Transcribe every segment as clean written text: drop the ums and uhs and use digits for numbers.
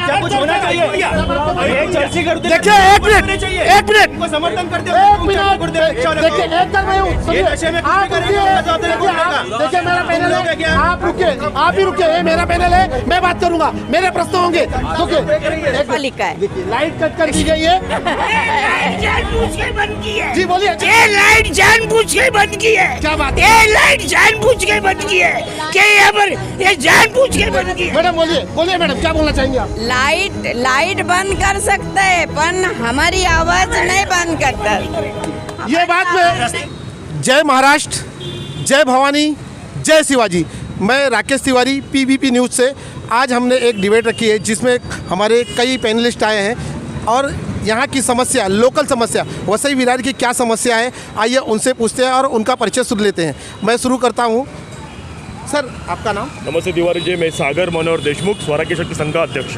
क्या कुछ होना चाहिए? एक चर्चा कर दे। देखिए एक मिनट उनको समर्थन करते देखिए एक कर रही हूँ ये नशे में आप देखिए मेरा पैनल है, आप रुकिए, आप ही रुकिए, ये मेरा पैनल है, मैं बात करूंगा, मेरे प्रश्न होंगे। पालिका है, लाइट कट कर दी गई है। जानबूझ के बंद की है। जी बोलिए। ये लाइट जानबूझ के बंद की है। क्या बात? ये लाइट जानबूझ के बंद की है। क्या यहाँ पर ये जानबूझ के बंद की है? मैडम बोलिए मैडम, क्या बोलना चाहेंगे आप? लाइट बंद कर सकते हैं पर हमारी आवाज नहीं बंद करता। ये बात में जय महाराष्ट्र, जय भवानी, जय शिवाजी। मैं राकेश तिवारी, पीबीपी न्यूज़ से। आज हमने एक डिबेट रखी है जिसमें हमारे कई पैनलिस्ट आए हैं और यहाँ की समस्या, लोकल समस्या, वसई विरार की क्या समस्या है, आइए उनसे पूछते हैं और उनका परिचय सुन लेते हैं। मैं शुरू करता हूँ। सर आपका नाम? नमस्ते तिवारी जी, मैं सागर मनोहर देशमुख, स्वराज्य शक्ति संघ का अध्यक्ष।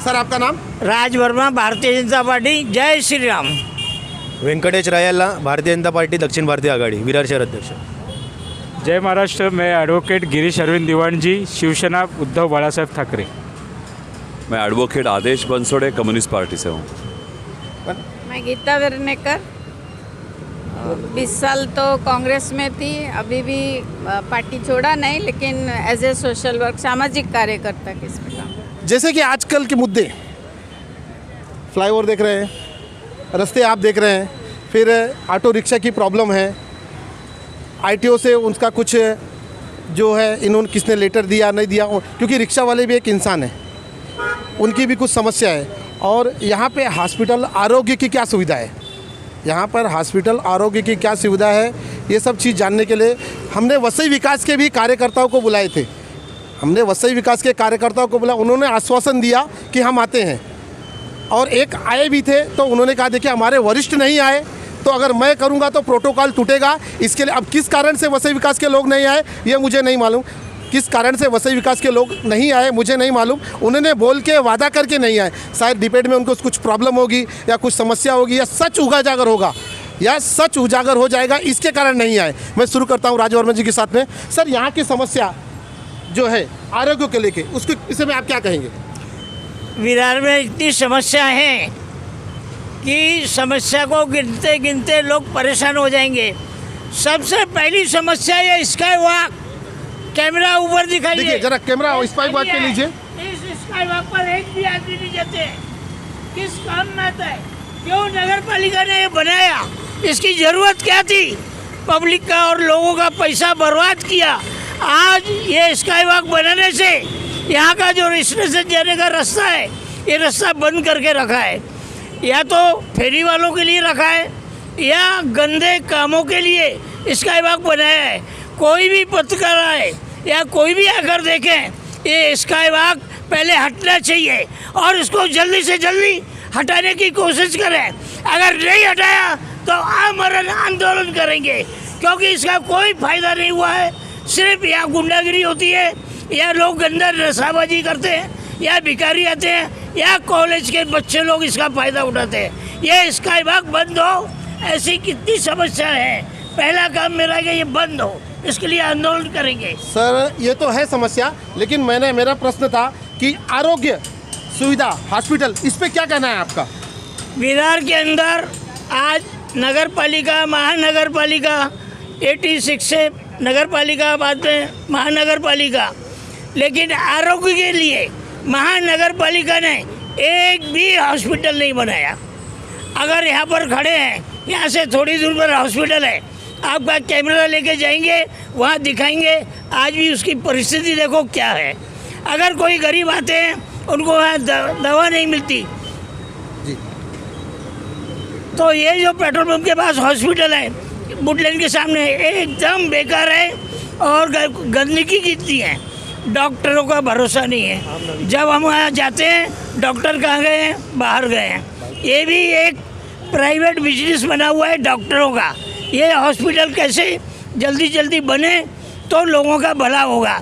सर आपका नाम? राज वर्मा, भारतीय जनता पार्टी। जय श्री राम। व्यंकटेश रायल्ला, भारतीय जनता पार्टी दक्षिण भारतीय आघाड़ी, विरार शहर अध्यक्ष। जय महाराष्ट्र, मैं एडवोकेट गिरीश अरविंद दिवाण जी, शिवसेना उद्धव बाळासाहेब ठाकरे। मैं एडवोकेट आदेश बंसोड़े, कम्युनिस्ट पार्टी से हूँ। मैं गीता वेरनेकर, 20 साल तो कांग्रेस में थी, अभी भी पार्टी छोड़ा नहीं, लेकिन एज ए सोशल वर्क, सामाजिक कार्यकर्ता के इसमें काम। जैसे कि आजकल के मुद्दे, फ्लाईओवर देख रहे हैं, रास्ते आप देख रहे हैं, फिर ऑटो रिक्शा की प्रॉब्लम है, आईटीओ से उनका कुछ जो है इन्होंने किसने लेटर दिया नहीं दिया, क्योंकि रिक्शा वाले भी एक इंसान है, उनकी भी कुछ समस्या है। और यहाँ पे हॉस्पिटल आरोग्य की क्या सुविधा है, यहाँ पर हॉस्पिटल आरोग्य की क्या सुविधा है, ये सब चीज़ जानने के लिए हमने वसई विकास के भी कार्यकर्ताओं को बुलाए थे। हमने वसई विकास के कार्यकर्ताओं को बुलाया, उन्होंने आश्वासन दिया कि हम आते हैं, और एक आए भी थे तो उन्होंने कहा देखिए हमारे वरिष्ठ नहीं आए तो अगर मैं करूंगा तो प्रोटोकॉल टूटेगा। इसके लिए अब किस कारण से वसई विकास के लोग नहीं आए ये मुझे नहीं मालूम, किस कारण से वसई विकास के लोग नहीं आए मुझे नहीं मालूम। उन्होंने बोल के वादा करके नहीं आए, शायद डिबेट में उनको कुछ प्रॉब्लम होगी या कुछ समस्या होगी या सच उजागर होगा या सच उजागर हो जाएगा, इसके कारण नहीं आए। मैं शुरू करता हूँ राज वर्मा जी के साथ में। सर यहाँ की समस्या जो है आरोग्य को लेके, उसके विषय में आप क्या कहेंगे? विरार में इतनी समस्या है कि समस्या को गिनते गिनते लोग परेशान हो जाएंगे। सबसे पहली समस्या ये स्काई वॉक, कैमरा ऊपर दिखाइए। देखिए जरा कैमरा स्काई वॉक पे लीजिए। इस स्काई वॉक पर एक भी आदमी नहीं जाते, किस काम में आता है? क्यों नगर पालिका ने ये बनाया? इसकी जरूरत क्या थी? पब्लिक का और लोगों का पैसा बर्बाद किया। आज ये स्काई वॉक बनाने से यहाँ का जो स्टेशन जाने का रास्ता है, ये रास्ता बंद करके रखा है, या तो फेरी वालों के लिए रखा है या गंदे कामों के लिए स्काई वॉक बनाया है। कोई भी पत्रकार आए या कोई भी आकर देखें, ये स्काई वॉक पहले हटना चाहिए और इसको जल्दी से जल्दी हटाने की कोशिश करें। अगर नहीं हटाया तो आमरण आंदोलन करेंगे, क्योंकि इसका कोई फायदा नहीं हुआ है। सिर्फ यहाँ गुंडागिरी होती है, या लोग गंदा नशाबाजी करते हैं, या भिखारी आते हैं, या कॉलेज के बच्चे लोग इसका फ़ायदा उठाते हैं। ये स्काई वॉक बंद हो, ऐसी कितनी समस्या है। पहला काम मेरा है कि ये बंद हो, इसके लिए आंदोलन करेंगे। सर ये तो है समस्या, लेकिन मेरा प्रश्न था कि आरोग्य सुविधा हॉस्पिटल, इस पे क्या कहना है आपका? विरार के अंदर आज नगर पालिका, महानगर पालिका, 86 से नगर पालिका, बाद में महानगर पालिका, लेकिन आरोग्य के लिए महानगर पालिका ने एक भी हॉस्पिटल नहीं बनाया। अगर यहाँ पर खड़े हैं, यहाँ से थोड़ी दूर पर हॉस्पिटल है, आपका कैमरा लेके जाएंगे, वहाँ दिखाएंगे, आज भी उसकी परिस्थिति देखो क्या है। अगर कोई गरीब आते हैं, उनको वहाँ दवा नहीं मिलती जी। तो ये जो पेट्रोल पंप के पास हॉस्पिटल है, बुटलैंड के सामने, एकदम बेकार है और गंदगी कितनी है, डॉक्टरों का भरोसा नहीं है। जब हम वहाँ जाते हैं, डॉक्टर कहाँ गए हैं? बाहर गए हैं। ये भी एक प्राइवेट बिजनेस बना हुआ है डॉक्टरों का। ये हॉस्पिटल कैसे जल्दी जल्दी बने तो लोगों का भला होगा।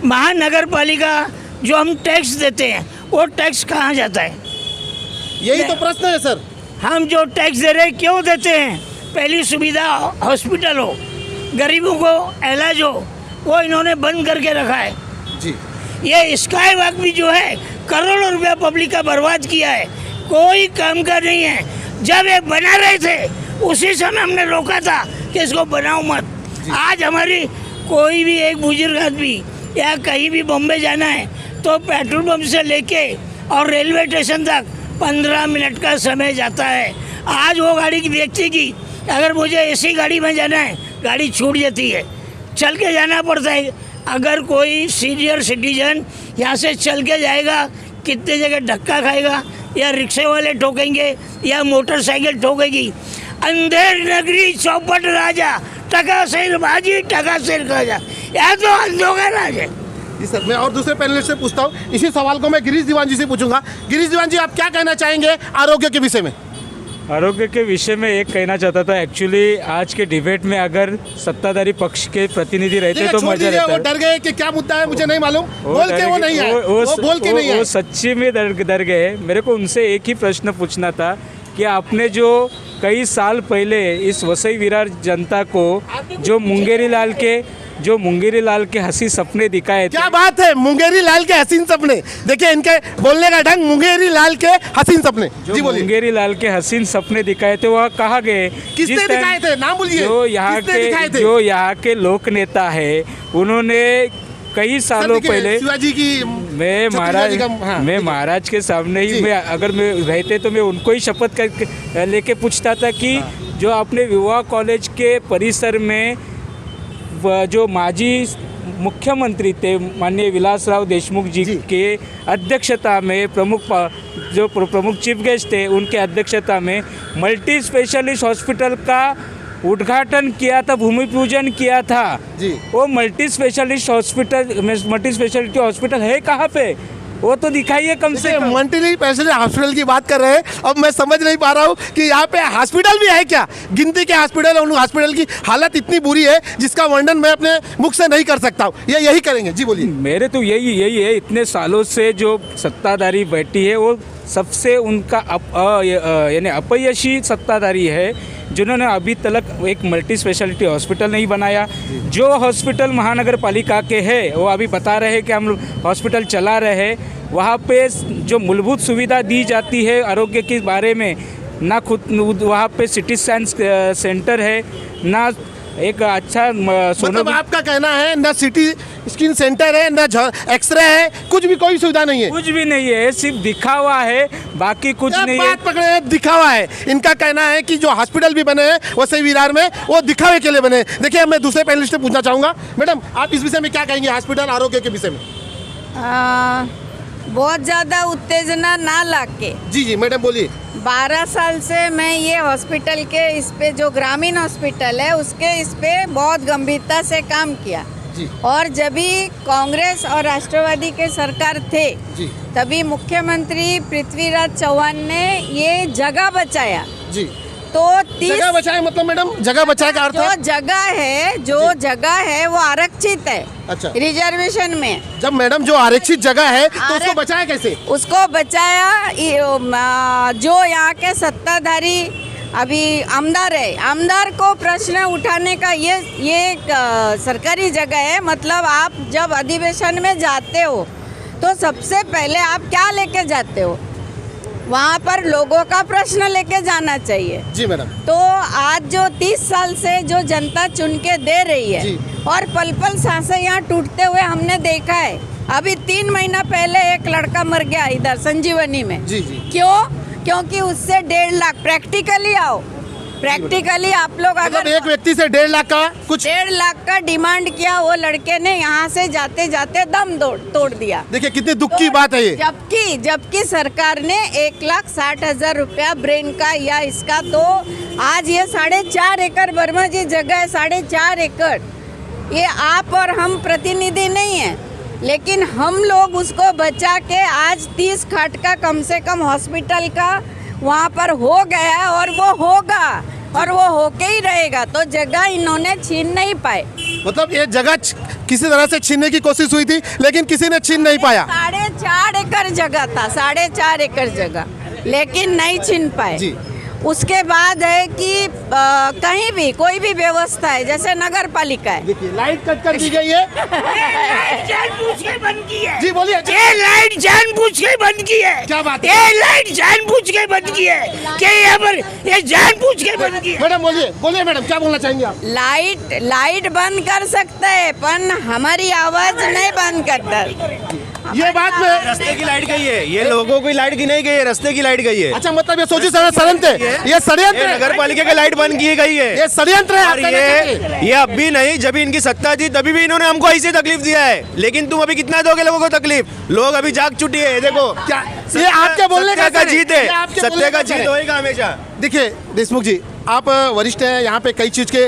महानगर पालिका जो हम टैक्स देते हैं, वो टैक्स कहाँ जाता है? यही तो प्रश्न है सर। हम जो टैक्स दे रहे हैं क्यों देते हैं? पहली सुविधा हॉस्पिटल हो, गरीबों को इलाज हो, वो इन्होंने बंद करके रखा है जी। ये स्काई वॉक भी जो है करोड़ों रुपया पब्लिक का बर्बाद किया है, कोई काम का नहीं है। जब ये बना रहे थे उसी समय हमने रोका था कि इसको बनाओ मत। आज हमारी कोई भी एक बुजुर्ग आदमी या कहीं भी बॉम्बे जाना है तो पेट्रोल पंप से लेके और रेलवे स्टेशन तक 15 मिनट का समय जाता है। आज वो गाड़ी की व्यक्ति की अगर मुझे एसी गाड़ी में जाना है, गाड़ी छूट जाती है, चल के जाना पड़ता है। अगर कोई सीनियर सिटीजन यहाँ से चल के जाएगा, कितने जगह धक्का खाएगा, या रिक्शे वाले ठोकेंगे या मोटरसाइकिल ठोकेगी। अंधेर नगरी चौपट राजा, टका सिर बाजी टका सिर खाजा, यह तो अंधों राज है। जी सर, मैं और दूसरे पैनलिस्ट से पूछता हूँ। इसी सवाल को मैं गिरीश दीवान जी से पूछूंगा। गिरीश दीवान जी, आप क्या कहना चाहेंगे आरोग्य के विषय में? आरोग्य के विषय में एक कहना चाहता था, एक्चुअली आज के डिबेट में अगर सत्ताधारी पक्ष के प्रतिनिधि रहते तो मजा रहता। वो डर गए कि क्या मुद्दा है मुझे नहीं मालूम, बोल के वो नहीं आए, वो बोल के नहीं आए। वो सच्ची में डर गए। मेरे को उनसे एक ही प्रश्न पूछना था कि आपने जो कई साल पहले इस वसई विरार जनता को जो मुंगेरी लाल के हंसी सपने दिखाए थे। क्या बात है, मुंगेरी लाल के हसीन सपने। देखिए इनके बोलने का ढंग, मुंगेरी लाल के हसीन सपने। जी बोलिए। मुंगेरी लाल के हसीन सपने दिखाए थे, वह कहाँ गए? किसने दिखाए थे, नाम बोलिए। जो यहाँ के लोक नेता है, उन्होंने कई सालों पहले शिवाजी की, मैं महाराज के सामने ही अगर मैं रहते तो मैं उनको ही शपथ लेके पूछता था कि जो अपने विवाह कॉलेज के परिसर में जो माजी मुख्यमंत्री थे माननीय विलासराव देशमुख जी के अध्यक्षता में प्रमुख चीफ गेस्ट थे, उनके अध्यक्षता में मल्टी स्पेशलिस्ट हॉस्पिटल का उद्घाटन किया था, भूमि पूजन किया था जी। वो मल्टी स्पेशलिटी हॉस्पिटल है कहाँ पे? वो तो दिखाइए कम से कम। मल्टी स्पेशलिटी हॉस्पिटल की बात कर रहे हैं। अब मैं समझ नहीं पा रहा हूँ कि यहाँ पे हॉस्पिटल भी है क्या? गिनती के हॉस्पिटल, उन हॉस्पिटल की हालत इतनी बुरी है जिसका वर्णन मैं अपने मुख से नहीं कर सकता हूँ। ये यही करेंगे। जी बोलिए। मेरे तो यही है, इतने सालों से जो सत्ताधारी बैठी है वो सबसे उनका यानी अपयशी सत्ताधारी है, जिन्होंने अभी तक एक मल्टी स्पेशलिटी हॉस्पिटल नहीं बनाया। जो हॉस्पिटल महानगर पालिका के है वो अभी बता रहे हैं कि हम हॉस्पिटल चला रहे हैं, वहाँ पे जो मूलभूत सुविधा दी जाती है आरोग्य के बारे में, ना खुद वहाँ पे सिटी स्कैन सेंटर है, ना एक अच्छा मतलब आपका कहना है ना सिटी स्किन सेंटर है, ना एक्सरे है, कुछ भी कोई सुविधा नहीं है? कुछ भी नहीं है, सिर्फ दिखावा है, बाकी कुछ नहीं है। बात पकड़े, दिखावा है। इनका कहना है कि जो हॉस्पिटल भी बने हैं वसई विरार में वो दिखावे के लिए बने। देखिए मैं दूसरे पैनलिस्ट से पूछना चाहूँगा, मैडम आप इस विषय में क्या कहेंगे हॉस्पिटल आरोग्य के विषय में? बहुत ज़्यादा उत्तेजना ना लाके। जी मैडम बोलिए। 12 साल से मैं ये हॉस्पिटल के इस पे जो ग्रामीण हॉस्पिटल है उसके इस पे बहुत गंभीरता से काम किया जी। और जब भी कांग्रेस और राष्ट्रवादी के सरकार थे जी। तभी मुख्यमंत्री पृथ्वीराज चौहान ने ये जगह बचाया जी। तो 30 जगह बचाए मतलब मैडम जगह बचाए का अर्थ जो जगह है वो आरक्षित है। अच्छा। रिजर्वेशन में जब मैडम जो आरक्षित जगह है तो उसको बचाया कैसे? उसको बचाया जो यहाँ के सत्ताधारी अभी आमदार है, आमदार को प्रश्न उठाने का ये एक सरकारी जगह है। मतलब आप जब अधिवेशन में जाते हो तो सबसे पहले आप क्या लेके जाते हो? वहाँ पर लोगों का प्रश्न लेके जाना चाहिए। जी मैडम। तो आज जो 30 साल से जो जनता चुन के दे रही है और पल पल सांसें यहाँ टूटते हुए हमने देखा है। अभी 3 महीना पहले एक लड़का मर गया इधर संजीवनी में। जी जी। क्यों? क्योंकि उससे 1.5 लाख प्रैक्टिकली आओ, प्रैक्टिकली आप लोग अगर एक व्यक्ति से 1.5 लाख का कुछ 1.5 लाख का डिमांड किया, वो लड़के ने यहाँ से जाते जाते दम तोड़ दिया। देखिए कितनी दुख की बात है ये। जबकि सरकार ने 1,60,000 रुपया ब्रेन का या इसका, तो आज ये 4.5 एकड़ वर्मा जी जगह है, 4.5 एकड़। ये आप और हम प्रतिनिधि नहीं है, लेकिन हम लोग उसको बचा के आज 30 खाट का कम से कम हॉस्पिटल का वहाँ पर हो गया है और वो होगा और वो होके ही रहेगा। तो जगह इन्होंने छीन नहीं पाए। मतलब ये जगह किसी तरह से छीनने की कोशिश हुई थी लेकिन किसी ने छीन नहीं पाया। 4.5 एकड़ जगह था, 4.5 एकड़ जगह, लेकिन नहीं छीन पाए जी। उसके बाद है कि कहीं भी कोई भी व्यवस्था है जैसे नगर पालिका है, देखिए लाइट कट कर दी गई है। जानबूझ के बंद की है। जी बोलिए। ये लाइट जानबूझ के बंद की है। क्या बात है? ये लाइट जानबूझ के बंद की है। क्या यहाँ पर ये जानबूझ के बंद की है? मैडम बोलिए बोलिए मैडम, क्या बोलना चाहेंगे आप? लाइट बंद कर सकते हैं पर हमारी आवाज नहीं बंद करता। ये बात में रास्ते की लाइट गई है, ये लोगों की लाइट की नहीं गई है, रास्ते की लाइट गई है। अच्छा, मतलब ये सोचिए षड्यंत्र है, ये षड्यंत्र है। नगर पालिका की लाइट बंद की गई है। ये षड्यंत्र है। और ये अब भी नहीं, जब इनकी सत्ता थी तभी भी इन्होंने हमको ऐसे तकलीफ दिया है। लेकिन तुम अभी कितना दोगे लोगों को तकलीफ? लोग अभी जाग चुके हैं। देखो क्या ये आपके बोलने सत्य का जीत है, ये आपके बोलने सत्य का असर है। जीत होएगा हमेशा। देखिए देशमुख जी, आप वरिष्ठ हैं, यहाँ पे कई चीज़ के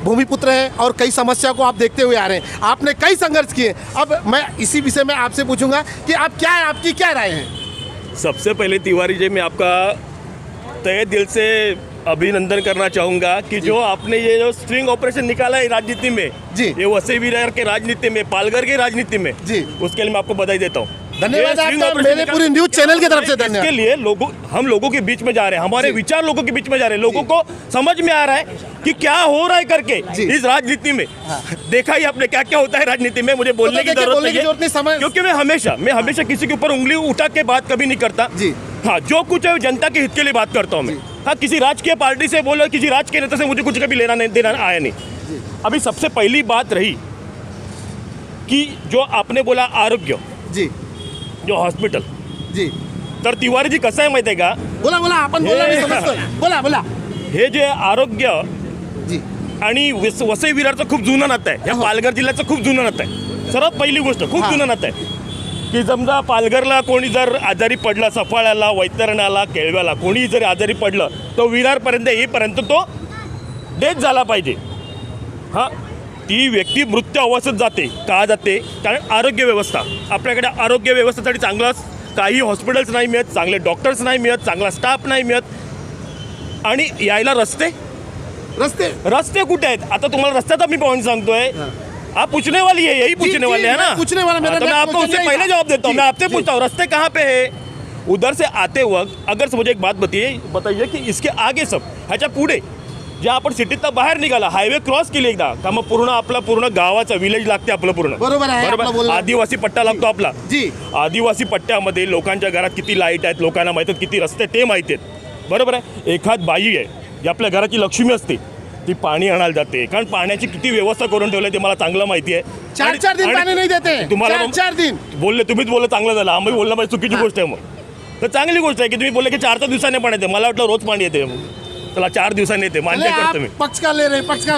भूमिपुत्र हैं और कई समस्या को आप देखते हुए आ रहे हैं। आपने कई संघर्ष किए। अब मैं इसी विषय में आपसे पूछूंगा कि आपकी क्या राय है? सबसे पहले तिवारी जी, मैं आपका तहे दिल से अभिनंदन करना चाहूँगा कि जो आपने ये जो स्ट्रिंग ऑपरेशन निकाला है राजनीति में, जी, ये वसई विरार के राजनीति में, पालघर की राजनीति में, जी, उसके लिए मैं आपको बधाई देता हूँ। धन्यवाद ये string आपका, operation मेरे पूरी न्यूज चैनल की तरफ से धन्यवाद। इसके लिए हम लोगों के बीच में जा रहे हैं, हमारे विचार लोगों के बीच में जा रहे हैं, लोगों को समझ में आ रहा है कि क्या हो रहा है करके इस राजनीति में। देखा ही आपने क्या क्या होता है राजनीति में, मुझे बोलने की जरूरत नहीं है, क्योंकि मैं हमेशा किसी के ऊपर उंगली उठा के बात कभी नहीं करता। हाँ, जो कुछ है जनता के हित के लिए बात करता हूँ मैं। हाँ, किसी राजकीय पार्टी से बोलो, किसी राजकीय नेता से मुझे कुछ कभी लेना नहीं देना आया नहीं। अभी सबसे पहली बात रही कि जो आपने बोला आरोग्य, जी, जो हॉस्पिटल, जी, तर तिवारी जी कसं आहे माहिती आहे का, बोला आपण बोला, मी समजतोय, बोला हे जे आरोग्य जी आणि वसई विरारचं खूप जुनं नातं आहे, या पालघर जिल्ह्याचं खूप जुनं नातं आहे। सर्वात पहिली गोष्ट खूप जुनं नातं आहे की समजा पालघरला कोणी जर आजारी पडला, सफाळ्याला, वैतरणाला, केळव्याला कोणी जरी आजारी पडलं तो विरारपर्यंत येईपर्यंत तो डेथ झाला पाहिजे। हां, ती व्यक्ती मृत्यू अवस्थेत जाते, का जाते? कारण आरोग्य व्यवस्था, आपल्याकडे आरोग्य व्यवस्थेसाठी चांगलं काही हॉस्पिटल्स नाही मिळत, चांगले डॉक्टर्स नाही मिळत, चांगला स्टाफ नाही मिळत, आणि यायला रस्ते कुठे आहेत? आता तुम्हाला रस्त्याचा मी पॉइंट सांगतोय, आप पूछने वाली है, यही पूछने वाले है ना, पूछने वाला मेरा, तो मैं आपको उससे पहले जवाब देता हूँ। मैं आपसे पूछता हूँ रस्ते कहाँ पे है? उधर से आते वक्त अगर मुझे एक बात बताइए कि इसके आगे सब ह्याच्या पुढे जे आपण सिटीतनं बाहेर निघाला, हायवे क्रॉस केली एकदा का मग पूर्ण गावाचं विलेज लागते आपलं पूर्ण, बरोबर आहे, आपलं बोलणं. आदिवासी पट्टा लागतो आपला जी. आदिवासी पट्ट्यामध्ये लोकांच्या घरात किती लाईट आहेत, लोकांना माहिती आहेत, किती रस्ते ते माहिती आहेत, बरोबर आहे? एखाद बाई आहे जी आपल्या घराची लक्ष्मी असते, ती पाणी आणायला जाते, कारण पाण्याची किती व्यवस्था करून ठेवली ते मला चांगलं माहिती आहे। 4 दिन पाणी नाही देते, तुम्हाला 4 दिन बोलले, तुम्हीच बोललं चांगलं झालं, आम्ही बोललं म्हणजे चुकीची गोष्ट आहे। मग तर चांगली गोष्ट आहे की तुम्ही बोलले की 4 दिवसांनी पाणी येते, मला वाटलं रोज पाणी येते, चला 4 दिवसांनी येते, मान्य करतो मी। पक्ष का ले रहे, पक्ष का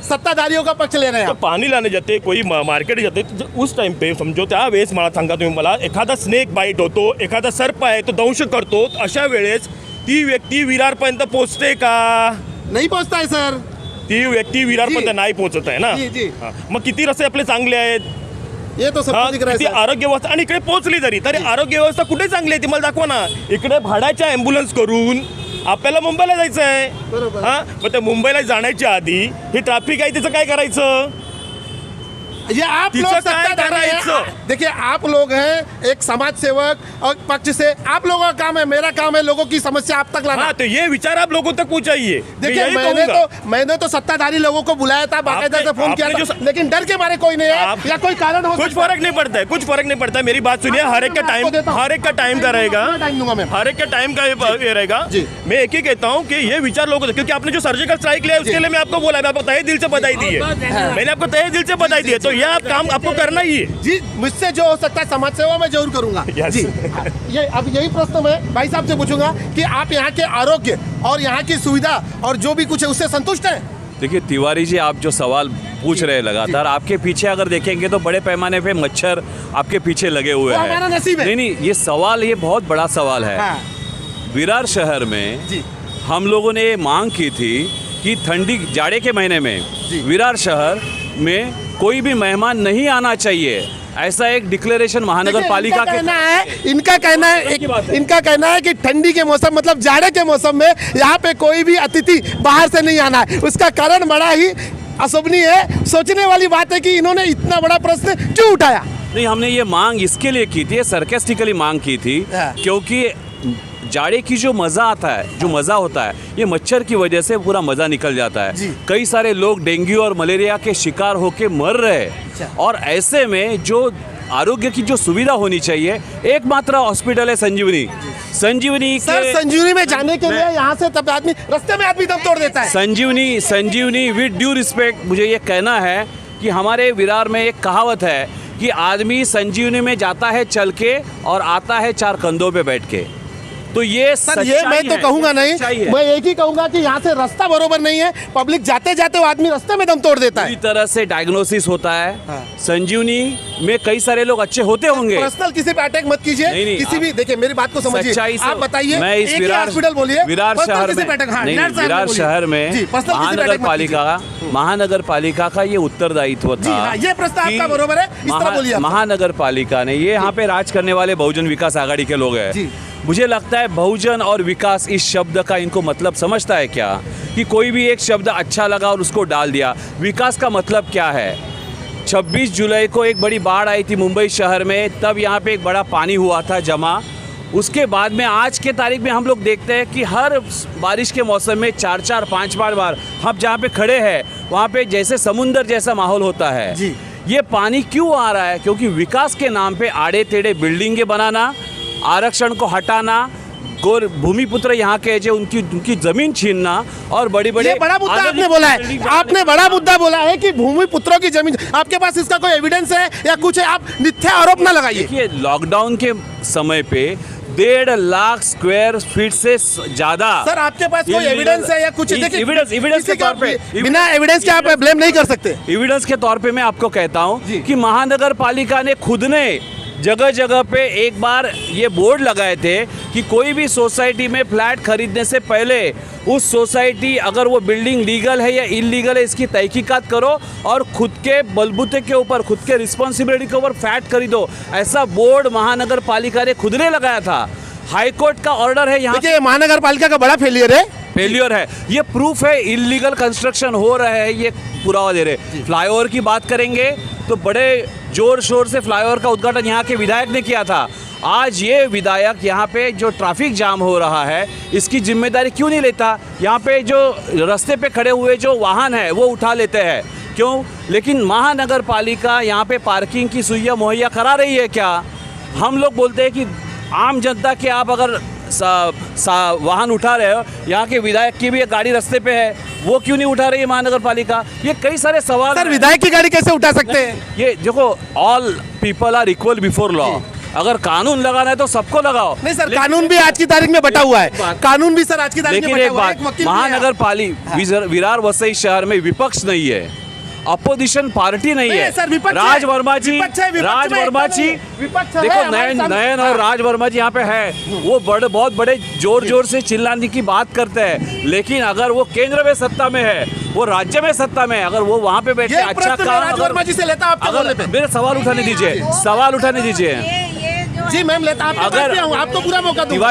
सत्ताधारियों का पक्ष ले रहे हैं तो आप। पाणी लाने जाते, कोई मार्केट जाते, तो उस टाइम पे समजो त्या वेळेस मला सांगा तुम्ही, मला एखादा स्नेक बाईट होतो, एखादा सर्प आहे तो दंश करतो, अशा वेळेस ती व्यक्ती विरारपर्यंत पोहोचते का? नहीं पहुंचता है सर। ती व्यक्ती विरारपर्यंत नाही पोहोचत आहे ना। जी. हां, मग किती रस्ते आपले चांगले आहेत, ये तो सब दिख रहा है किती सर। आरोग्य व्यवस्था, आणि इकडे पोहोचली तरी आरोग्य व्यवस्था कुठे चांगली आहे ती मला दाखवा ना। इकडे भाड्याच्या ॲम्ब्युलन्स करून आपल्याला मुंबईला जायचं आहे, बरोबर. हां, मग त्या मुंबईला जाण्याच्या आधी ही ट्रॅफिक आहे, तिचं काय करायचं? ये आप लोग तिचं काय सत्ताधारी हैं। करायचं? देखिए आप लोग हैं एक समाज सेवक और पक्ष से, आप लोगों का काम है, मेरा काम है लोगों की समस्या आप तक लाना। हाँ, तो ये विचार आप लोगों तक पहुंचाइए। देखिए मैंने तो सत्ताधारी लोगों को बुलाया था, बाकायदा से फोन किया था, लेकिन डर के मारे कोई नहीं है, या कोई कारण हो कुछ फर्क नहीं पड़ता है, कुछ फर्क नहीं पड़ता है। मेरी बात सुनिए, हर एक का टाइम का रहेगा, टाइम दूंगा मैं। हर एक का टाइम का ये रहेगा। जी। मैं एक ही कहता हूँ कि ये विचार लोगों को, क्योंकि आपने जो सर्जिकल स्ट्राइक लिया है उसके लिए मैं आपको बोला, मैं आपको तहे दिल से बधाई दी है, मैंने आपको तहे दिल से बधाई दी है, तो ये आप काम आपको करना ही है। जी, मुझसे जो हो सकता है समाज सेवा मैं जरूर करूंगा। Yes. जी, ये अब यही प्रश्न मैं भाई साहब से पूछूंगा कि आप यहाँ के आरोग्य और यहाँ की सुविधा और जो भी कुछ है उससे संतुष्ट हैं? देखिए तिवारी जी, आप जो सवाल पूछ रहे हैं लगातार, आपके पीछे अगर देखेंगे तो बड़े पैमाने पे मच्छर आपके पीछे लगे हुए वो हैं। हमारा नसीब है। नहीं, ये सवाल, ये बहुत बड़ा सवाल है। हाँ। विरार शहर में जी। हम लोगों ने ये मांग की थी कि ठंडी जाड़े के महीने में विरार शहर में कोई भी मेहमान नहीं आना चाहिए, ऐसा एक डिक्लेरेशन महानगर पालिका के इनका कहना है कि ठंडी के मौसम मतलब जाड़े के मौसम में यहाँ पे कोई भी अतिथि बाहर से नहीं आना है। उसका कारण बड़ा ही अशोभनीय है, सोचने वाली बात है कि इन्होंने इतना बड़ा प्रश्न क्यों उठाया। नहीं, हमने ये मांग इसके लिए की थी, सरकास्टिकली मांग की थी, हाँ। क्योंकि जाड़े की जो मज़ा आता है, जो मज़ा होता है, ये मच्छर की वजह से पूरा मज़ा निकल जाता है। कई सारे लोग डेंगू और मलेरिया के शिकार होके मर रहे हैं, और ऐसे में जो आरोग्य की जो सुविधा होनी चाहिए, एकमात्र हॉस्पिटल है संजीवनी। संजीवनी सर संजीवनी में जाने के लिए यहाँ से तब आदमी रास्ते में आदमी दम तोड़ देता है। संजीवनी विद ड्यू रिस्पेक्ट मुझे ये कहना है कि हमारे विरार में एक कहावत है कि आदमी संजीवनी में जाता है चल के और आता है 4 कंधों पे बैठ के। तो ये सर ये मैं तो कहूंगा नहीं, मैं एक ही कहूंगा कि यहाँ से रास्ता बरोबर नहीं है, पब्लिक जाते जाते वो आदमी रास्ते में दम तोड़ देता है। पूरी तरह से डायग्नोसिस होता है। हाँ। संजीवनी में कई सारे लोग अच्छे होते होंगे। पर्सनल किसी पे अटैक मत कीजिए, नहीं, किसी भी देखिए मेरी बात को समझिए, सच्चाई से आप बताइए। मैं इस हॉस्पिटल बोलिए, विरार शहर में विरार शहर में महानगर पालिका का ये उत्तरदायित्व था। ये प्रश्न आपका बरोबर है, इस तरह बोलिए। महानगर पालिका ने ये यहाँ पे राज करने वाले बहुजन विकास आघाड़ी के लोग हैं। मुझे लगता है बहुजन और विकास इस शब्द का इनको मतलब समझता है क्या, कि कोई भी एक शब्द अच्छा लगा और उसको डाल दिया। विकास का मतलब क्या है? 26 जुलाई को एक बड़ी बाढ़ आई थी मुंबई शहर में, तब यहाँ पे एक बड़ा पानी हुआ था जमा। उसके बाद में आज के तारीख में हम लोग देखते हैं कि हर बारिश के मौसम में 4-4, 5-5 बार हम जहाँ पे खड़े हैं वहाँ पे जैसे समुंदर जैसा माहौल होता है। ये पानी क्यों आ रहा है? क्योंकि विकास के नाम पे आड़े टेढ़े बिल्डिंगें बनाना, आरक्षण को हटाना, गोर भूमिपुत्र यहाँ के जो उनकी जमीन छीनना, और बड़ी बड़ी बड़ा मुद्दा आपने बोला है, आपने बड़ा मुद्दा बोला है कि भूमिपुत्रों की जमीन। आपके पास इसका कोई एविडेंस है या कुछ है? आप मिथ्या आरोप ना लगाइए। देखिए लॉकडाउन के समय पे 1.5 लाख स्क्वायर फीट से ज्यादा। सर आपके पास कोई एविडेंस है या कुछ? देखिए एविडेंस के तौर पे, बिना एविडेंस के आप ब्लेम नहीं कर सकते। एविडेंस के तौर पे मैं आपको कहता हूँ कि महानगर पालिका ने खुद ने जगह जगह पे एक बार ये बोर्ड लगाए थे कि कोई भी सोसाइटी में फ्लैट खरीदने से पहले उस सोसाइटी अगर वो बिल्डिंग लीगल है या इलीगल है इसकी तहकीकात करो, और खुद के बलबूते के ऊपर, खुद के रिस्पॉन्सिबिलिटी के ऊपर फ्लैट खरीदो। ऐसा बोर्ड महानगर पालिका ने खुद ने लगाया था। हाईकोर्ट का ऑर्डर है यहाँ। देखिए महानगर पालिका का बड़ा फेलियर है, ये प्रूफ है। इलीगल कंस्ट्रक्शन हो रहा है, ये पुरावा दे रहे। फ्लाईओवर की बात करेंगे तो बड़े जोर शोर से फ्लाईओवर का उद्घाटन यहाँ के विधायक ने किया था। आज ये विधायक यहाँ पे जो ट्रैफिक जाम हो रहा है इसकी जिम्मेदारी क्यों नहीं लेता? यहाँ पे जो रास्ते पे खड़े हुए जो वाहन है वो उठा लेते हैं, क्यों? लेकिन महानगर पालिका यहाँ पे पार्किंग की सुविधा मुहैया करा रही है क्या? हम लोग बोलते हैं कि आम जनता के आप अगर वाहन उठा रहे हो, यहाँ के विधायक की भी एक गाड़ी रास्ते पे है, वो क्यों नहीं उठा रही है महानगर पालिका? ये कई सारे सवाल। सर विधायक की गाड़ी कैसे उठा सकते हैं? ये देखो, all people are equal before law. अगर कानून लगाना है तो सबको लगाओ। नहीं सर, कानून भी आज की तारीख में बटा हुआ है। कानून भी सर आज की तारीख में बटा हुआ है। लेकिन एक बात, महानगर पालिका विरार वसई शहर में विपक्ष नहीं है, अपोजिशन पार्टी नहीं है। राज वर्मा जी देखो, नयन और राज वर्मा जी यहाँ पे है, वो बहुत बड़े जोर से चिल्लाने की बात करते हैं। लेकिन अगर वो केंद्र में सत्ता में है, वो राज्य में सत्ता में है, अगर वो वहाँ पे बैठ के अच्छा काम, राज वर्मा जी से लेता अगर मेरे सवाल उठाने दीजिए। जी मैम लेता, आपको पूरा मौका दूंगा।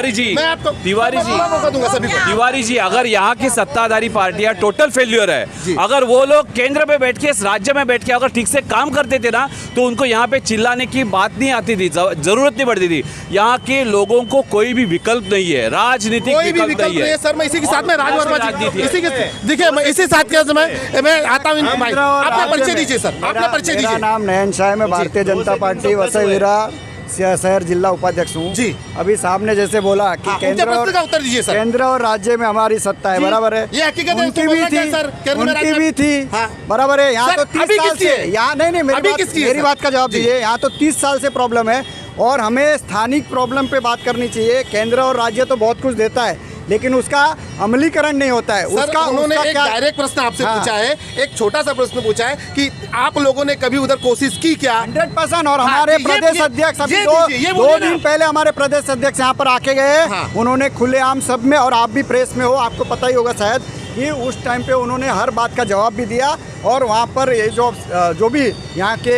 तिवारी जी, अगर यहाँ की सत्ताधारी पार्टियां टोटल फेल्यूर है, अगर वो लोग केंद्र में बैठ के, इस राज्य में बैठ के अगर ठीक से काम करते थे ना, तो उनको यहाँ पे चिल्लाने की बात नहीं आती थी, जरूरत नहीं पड़ती थी। यहाँ के लोगों को कोई भी विकल्प नहीं है, राजनीतिक विकल्प नहीं है। सर मैं इसी के साथ में राज वर्मा जी, देखिए मैं इसी साथ के समय मैं आता हूँ। आपका परिचय दीजिए सर, आपका परिचय दीजिए। मेरा नाम नयन शाह है, मैं भारतीय जनता पार्टी वसई विरार शहर जिला उपाध्यक्ष हूँ जी। अभी साहब ने जैसे बोला कि केंद्र और राज्य में हमारी सत्ता है, बराबर है। ये हकीकत है, उनकी भी थी, बराबर है। यहाँ तो 30 साल से, यहाँ नहीं मेरी बात का जवाब दीजिए। यहाँ तो 30 साल से प्रॉब्लम है, और हमें स्थानिक प्रॉब्लम पे बात करनी चाहिए। केंद्र और राज्य तो बहुत कुछ देता है, लेकिन उसका अमलीकरण नहीं होता है। उसका उन्होंने एक डायरेक्ट प्रश्न आपसे पूछा है, एक छोटा सा प्रश्न पूछा है कि आप लोगों ने कभी उधर कोशिश की क्या? 100%। और हमारे प्रदेश अध्यक्ष अभी दो दिन पहले हमारे प्रदेश अध्यक्ष यहाँ पर आके गए, उन्होंने खुलेआम सब में, और आप भी प्रेस में हो, आपको पता ही होगा शायद, कि उस टाइम पे उन्होंने हर बात का जवाब भी दिया। और वहाँ पर ये जो भी यहाँ के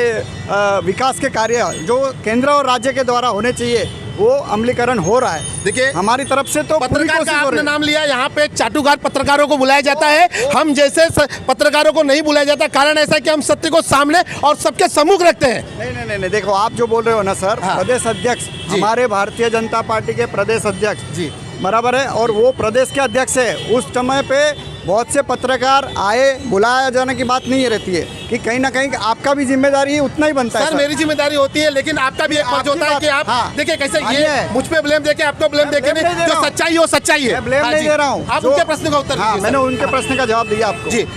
विकास के कार्य जो केंद्र और राज्य के द्वारा होने चाहिए वो अमलीकरण हो रहा है। देखिए हमारी तरफ से तो पत्रकार का आपने नाम लिया, यहाँ पे चाटुकार पत्रकारों को बुलाया जाता है, हम जैसे पत्रकारों को नहीं बुलाया जाता। कारण ऐसा है कि हम सत्य को सामने और सबके सम्मुख रखते हैं। नहीं, देखो आप जो बोल रहे हो ना सर, प्रदेश अध्यक्ष हमारे भारतीय जनता पार्टी के प्रदेश अध्यक्ष जी, बराबर है। और वो प्रदेश के अध्यक्ष है, उस समय पे बहुत से पत्रकार आए, बुलाया जाने की बात नहीं रहती है कि कहीं ना कहीं आपका भी जिम्मेदारी उतना ही बनता है। सर मेरी जिम्मेदारी होती है, लेकिन आपका भी एक फर्ज होता है कि आप देखिए कैसे ये मुझ पे ब्लेम देके आपको ब्लेम देके नहीं, जो सच्चाई हो सच्चाई है। मैं ब्लेम नहीं दे रहा हूँ, आप उनके प्रश्न का उत्तर दीजिए। मैंने उनके प्रश्न का जवाब दिया आपको। जी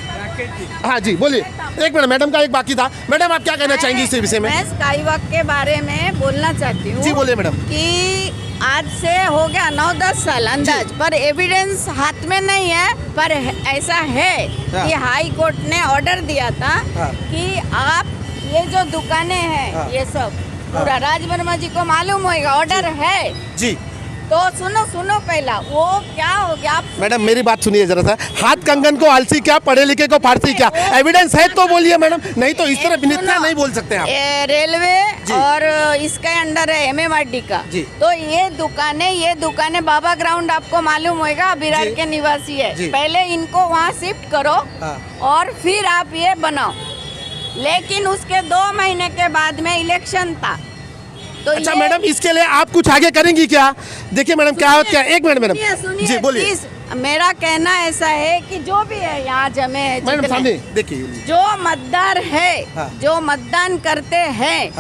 हाँ जी बोलिए। एक मिनट, मैडम का एक बाकी था। मैडम आप क्या कहना चाहेंगी इस विषय में? मैं स्काई वॉक के बारे में बोलना चाहती हूँ। जी बोलिए मैडम। कि आज से हो गया 9-10 साल अंदाज, पर एविडेंस हाथ में नहीं है, पर ऐसा है कि हाई कोर्ट ने ऑर्डर दिया था कि आप ये जो दुकानें हैं ये सब पूरा राज वर्मा जी को मालूम होगा, ऑर्डर है जी। तो सुनो पहला वो क्या हो गया। मैडम मेरी बात सुनिए जरा सा। हाथ कंगन को आलसी क्या, पढ़े लिखे को फारसी क्या? एविडेंस है तो बोलिए मैडम, नहीं तो इस तरह मिथ्या नहीं बोल सकते आप। रेलवे और इसके अंडर है MMRD का। तो ये दुकानें बाबा ग्राउंड आपको मालूम होगा, विरार के निवासी है। पहले इनको वहाँ शिफ्ट करो और फिर आप ये बनाओ। लेकिन उसके 2 महीने के बाद में इलेक्शन था। तो अच्छा मैडम, इसके लिए आप कुछ आगे करेंगी क्या? देखिए मैडम क्या एक मिनट मैडम जी बोलिए। मेरा कहना ऐसा है कि जो भी है यहाँ जमे है मैडम सामने देखिए, जो मतदार है जो मतदान करते हैं,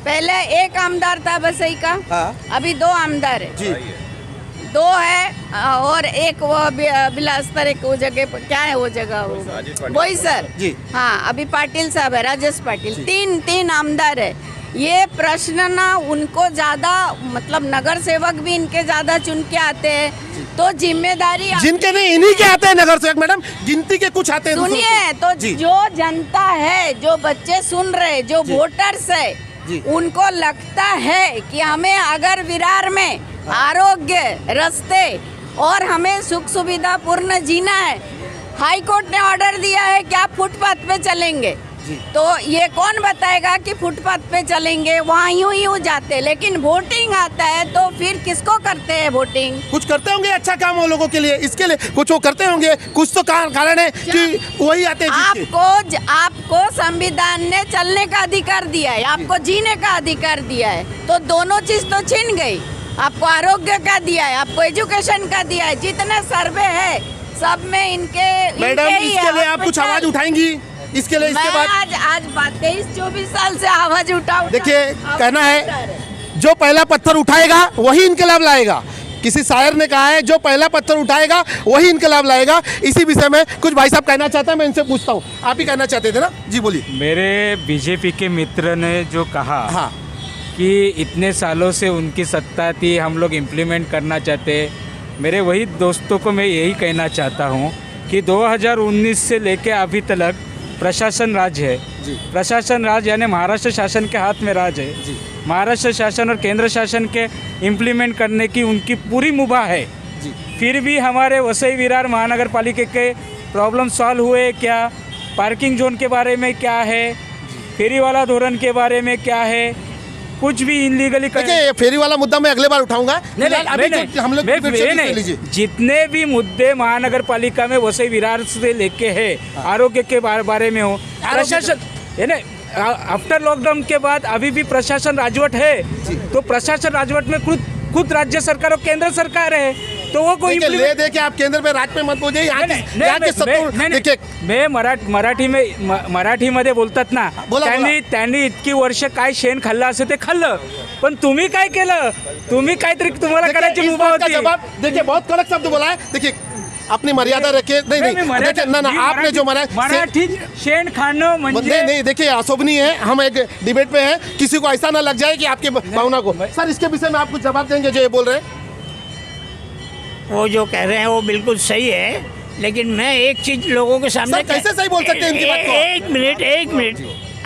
पहले एक आमदार था बसई का, अभी 2 आमदार है। 2 है और एक वो बिलासपुर, एक वो जगह क्या है वो जगह वो बोईसर जी। हाँ अभी पाटिल साहब है, राजेश पाटिल। 3 आमदार है। ये प्रश्न ना उनको ज़्यादा, मतलब नगर सेवक भी इनके ज़्यादा चुन के आते हैं, तो जिम्मेदारी जिनके नहीं इन्हीं के आते हैं नगर सेवक मैडम, गिनती के कुछ आते हैं। सुनिए तो जो जनता है, जो बच्चे सुन रहे, जो वोटर्स है, उनको लगता है कि हमें अगर विरार में आरोग्य, रास्ते और हमें सुख सुविधा पूर्ण जीना है, हाई कोर्ट ने ऑर्डर दिया है कि आप फुटपाथ पे चलेंगे। तो ये कौन बताएगा कि फुटपाथ पे चलेंगे? वहाँ यूं जाते, लेकिन वोटिंग आता है तो फिर किसको करते हैं वोटिंग? कुछ करते होंगे अच्छा काम वो लोगों के लिए, इसके लिए कुछ वो करते होंगे, कुछ तो कारण है कि वही आते हैं। आपको संविधान ने चलने का अधिकार दिया है, आपको जीने का अधिकार दिया है, तो दोनों चीज तो छीन गई। आपको आरोग्य का दिया है, आपको एजुकेशन का दिया है, जितने सर्वे है सब में इनके मैडम इसके लिए आप कुछ आवाज उठाएंगी? इसके लिए इसके बाद आज 23-24 साल से आवाज उठाऊं। देखिए कहना है जो पहला पत्थर उठाएगा वही इनकलाब लाएगा। किसी शायर ने कहा है जो पहला पत्थर उठाएगा वही इनकलाब लाएगा। इसी विषय में कुछ भाई साहब कहना चाहते हैं, मैं इनसे पूछता हूँ। आप ही कहना चाहते थे ना? जी बोलिए। मेरे बीजेपी के मित्र ने जो कहा कि इतने सालों से उनकी सत्ता थी, हम लोग इम्प्लीमेंट करना चाहते, मेरे वही दोस्तों को मैं यही कहना चाहता हूँ कि 2019 से लेके अभी तक प्रशासन राज है। प्रशासन राज यानी महाराष्ट्र शासन के हाथ में राज है। महाराष्ट्र शासन और केंद्र शासन के इम्प्लीमेंट करने की उनकी पूरी मुभा है। फिर भी हमारे वसई विरार महानगर पालिका के प्रॉब्लम सॉल्व हुए क्या? पार्किंग जोन के बारे में क्या है? फेरी वाला धोरण के बारे में क्या है? कुछ भी इनलीगली देखिए फेरी वाला मुद्दा मैं अगले बार उठाऊंगा। हम लोग जितने भी मुद्दे महानगर पालिका में वसई विरार से लेके है, आरोग्य के बारे में हो, प्रशासन यानी आफ्टर लॉकडाउन के बाद अभी भी प्रशासन राजवट है, तो प्रशासन राजवट में खुद राज्य सरकार और केंद्र सरकार है, तो वो कोई ले दे के आप केंद्र पे राज पे मत बोलिए। देखिए मैं मराठीमध्ये बोलतात ना, त्यांनी इतकी वर्ष काय शेण खाल्लं असे ते खाल्लं, पण तुम्ही काय केलं? तुम्ही काहीतरी तुम्हाला करायची मुभा होती। देखिए बहुत कड़क शब्द बोला है। देखिए अपनी मर्यादा रखिए। नहीं आपने जो मराठी शेण खाणं म्हणजे नहीं देखिए अशोभनीय है। हम एक डिबेट पे हैं, किसी को ऐसा ना लग जाए कि आपकी भावना को। सर इसके विषय में आप कुछ जवाब देंगे जो ये बोल रहे हैं? वो जो कह रहे हैं वो बिल्कुल सही है, लेकिन मैं एक चीज लोगों के सामने कैसे सही बोल सकते हैं इनकी बात को? एक मिनट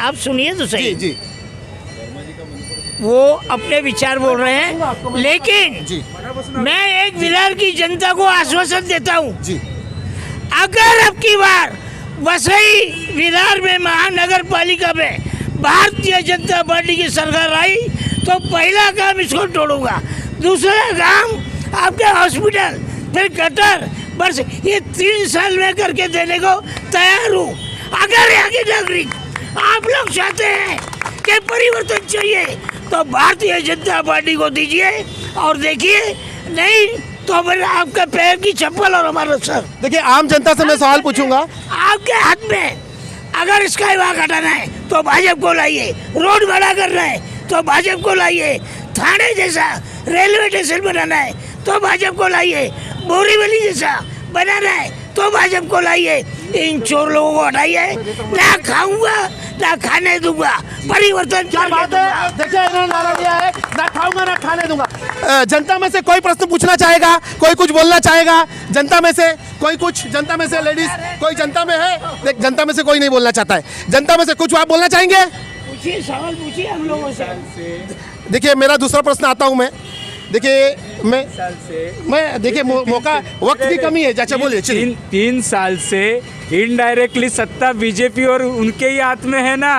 आप सुनिए तो सही। जी वो अपने विचार बोल रहे हैं, लेकिन मैं एक विरार की जनता को आश्वासन देता हूँ, अगर अब की बार वसई विरार में महानगर पालिका में भारतीय जनता पार्टी की सरकार आई तो पहला काम इसको तोड़ूंगा, दूसरा काम आपके हॉस्पिटल, फिर गटर, बस ये 3 साल में करके देने को तैयार हूँ। अगर यहाँ के नागरिक आप लोग चाहते हैं कि परिवर्तन चाहिए तो भारतीय जनता पार्टी को दीजिए और देखिए, नहीं तो फिर आपका पैर की चप्पल और हमारा सर देखिए आम जनता से मैं सवाल पूछूंगा। आपके हाथ में। अगर स्काई वॉक हटाना है तो भाजपा को लाइए, रोड बड़ा करना है तो भाजपा को लाइए, थाने जैसा रेलवे स्टेशन बनाना है तो भाजपा को लाइए, बोरीवली जैसा बनाना है तो भाजपा को लाइए। इन चोर लोगों को हटाइए, ना खाऊंगा ना खाने दूंगा, परिवर्तन क्या बात है। देखिए इन्होंने नारा दिया है, ना खाऊंगा ना खाने दूंगा। जनता में से कोई प्रश्न पूछना चाहेगा, कोई कुछ बोलना चाहेगा? जनता में से कोई कुछ, जनता में से लेडीज कोई जनता में है? देख जनता में से कोई नहीं बोलना चाहता है, जनता में से कुछ आप बोलना चाहेंगे? पूछिए, सवाल पूछिए हम लोगों से। देखिए मेरा दूसरा प्रश्न आता हूँ मैं। देखिए मैं देखिए मौका वक्त की कमी है। चाचा बोलिए। 3 साल से इनडायरेक्टली सत्ता बीजेपी और उनके ही हाथ में है ना।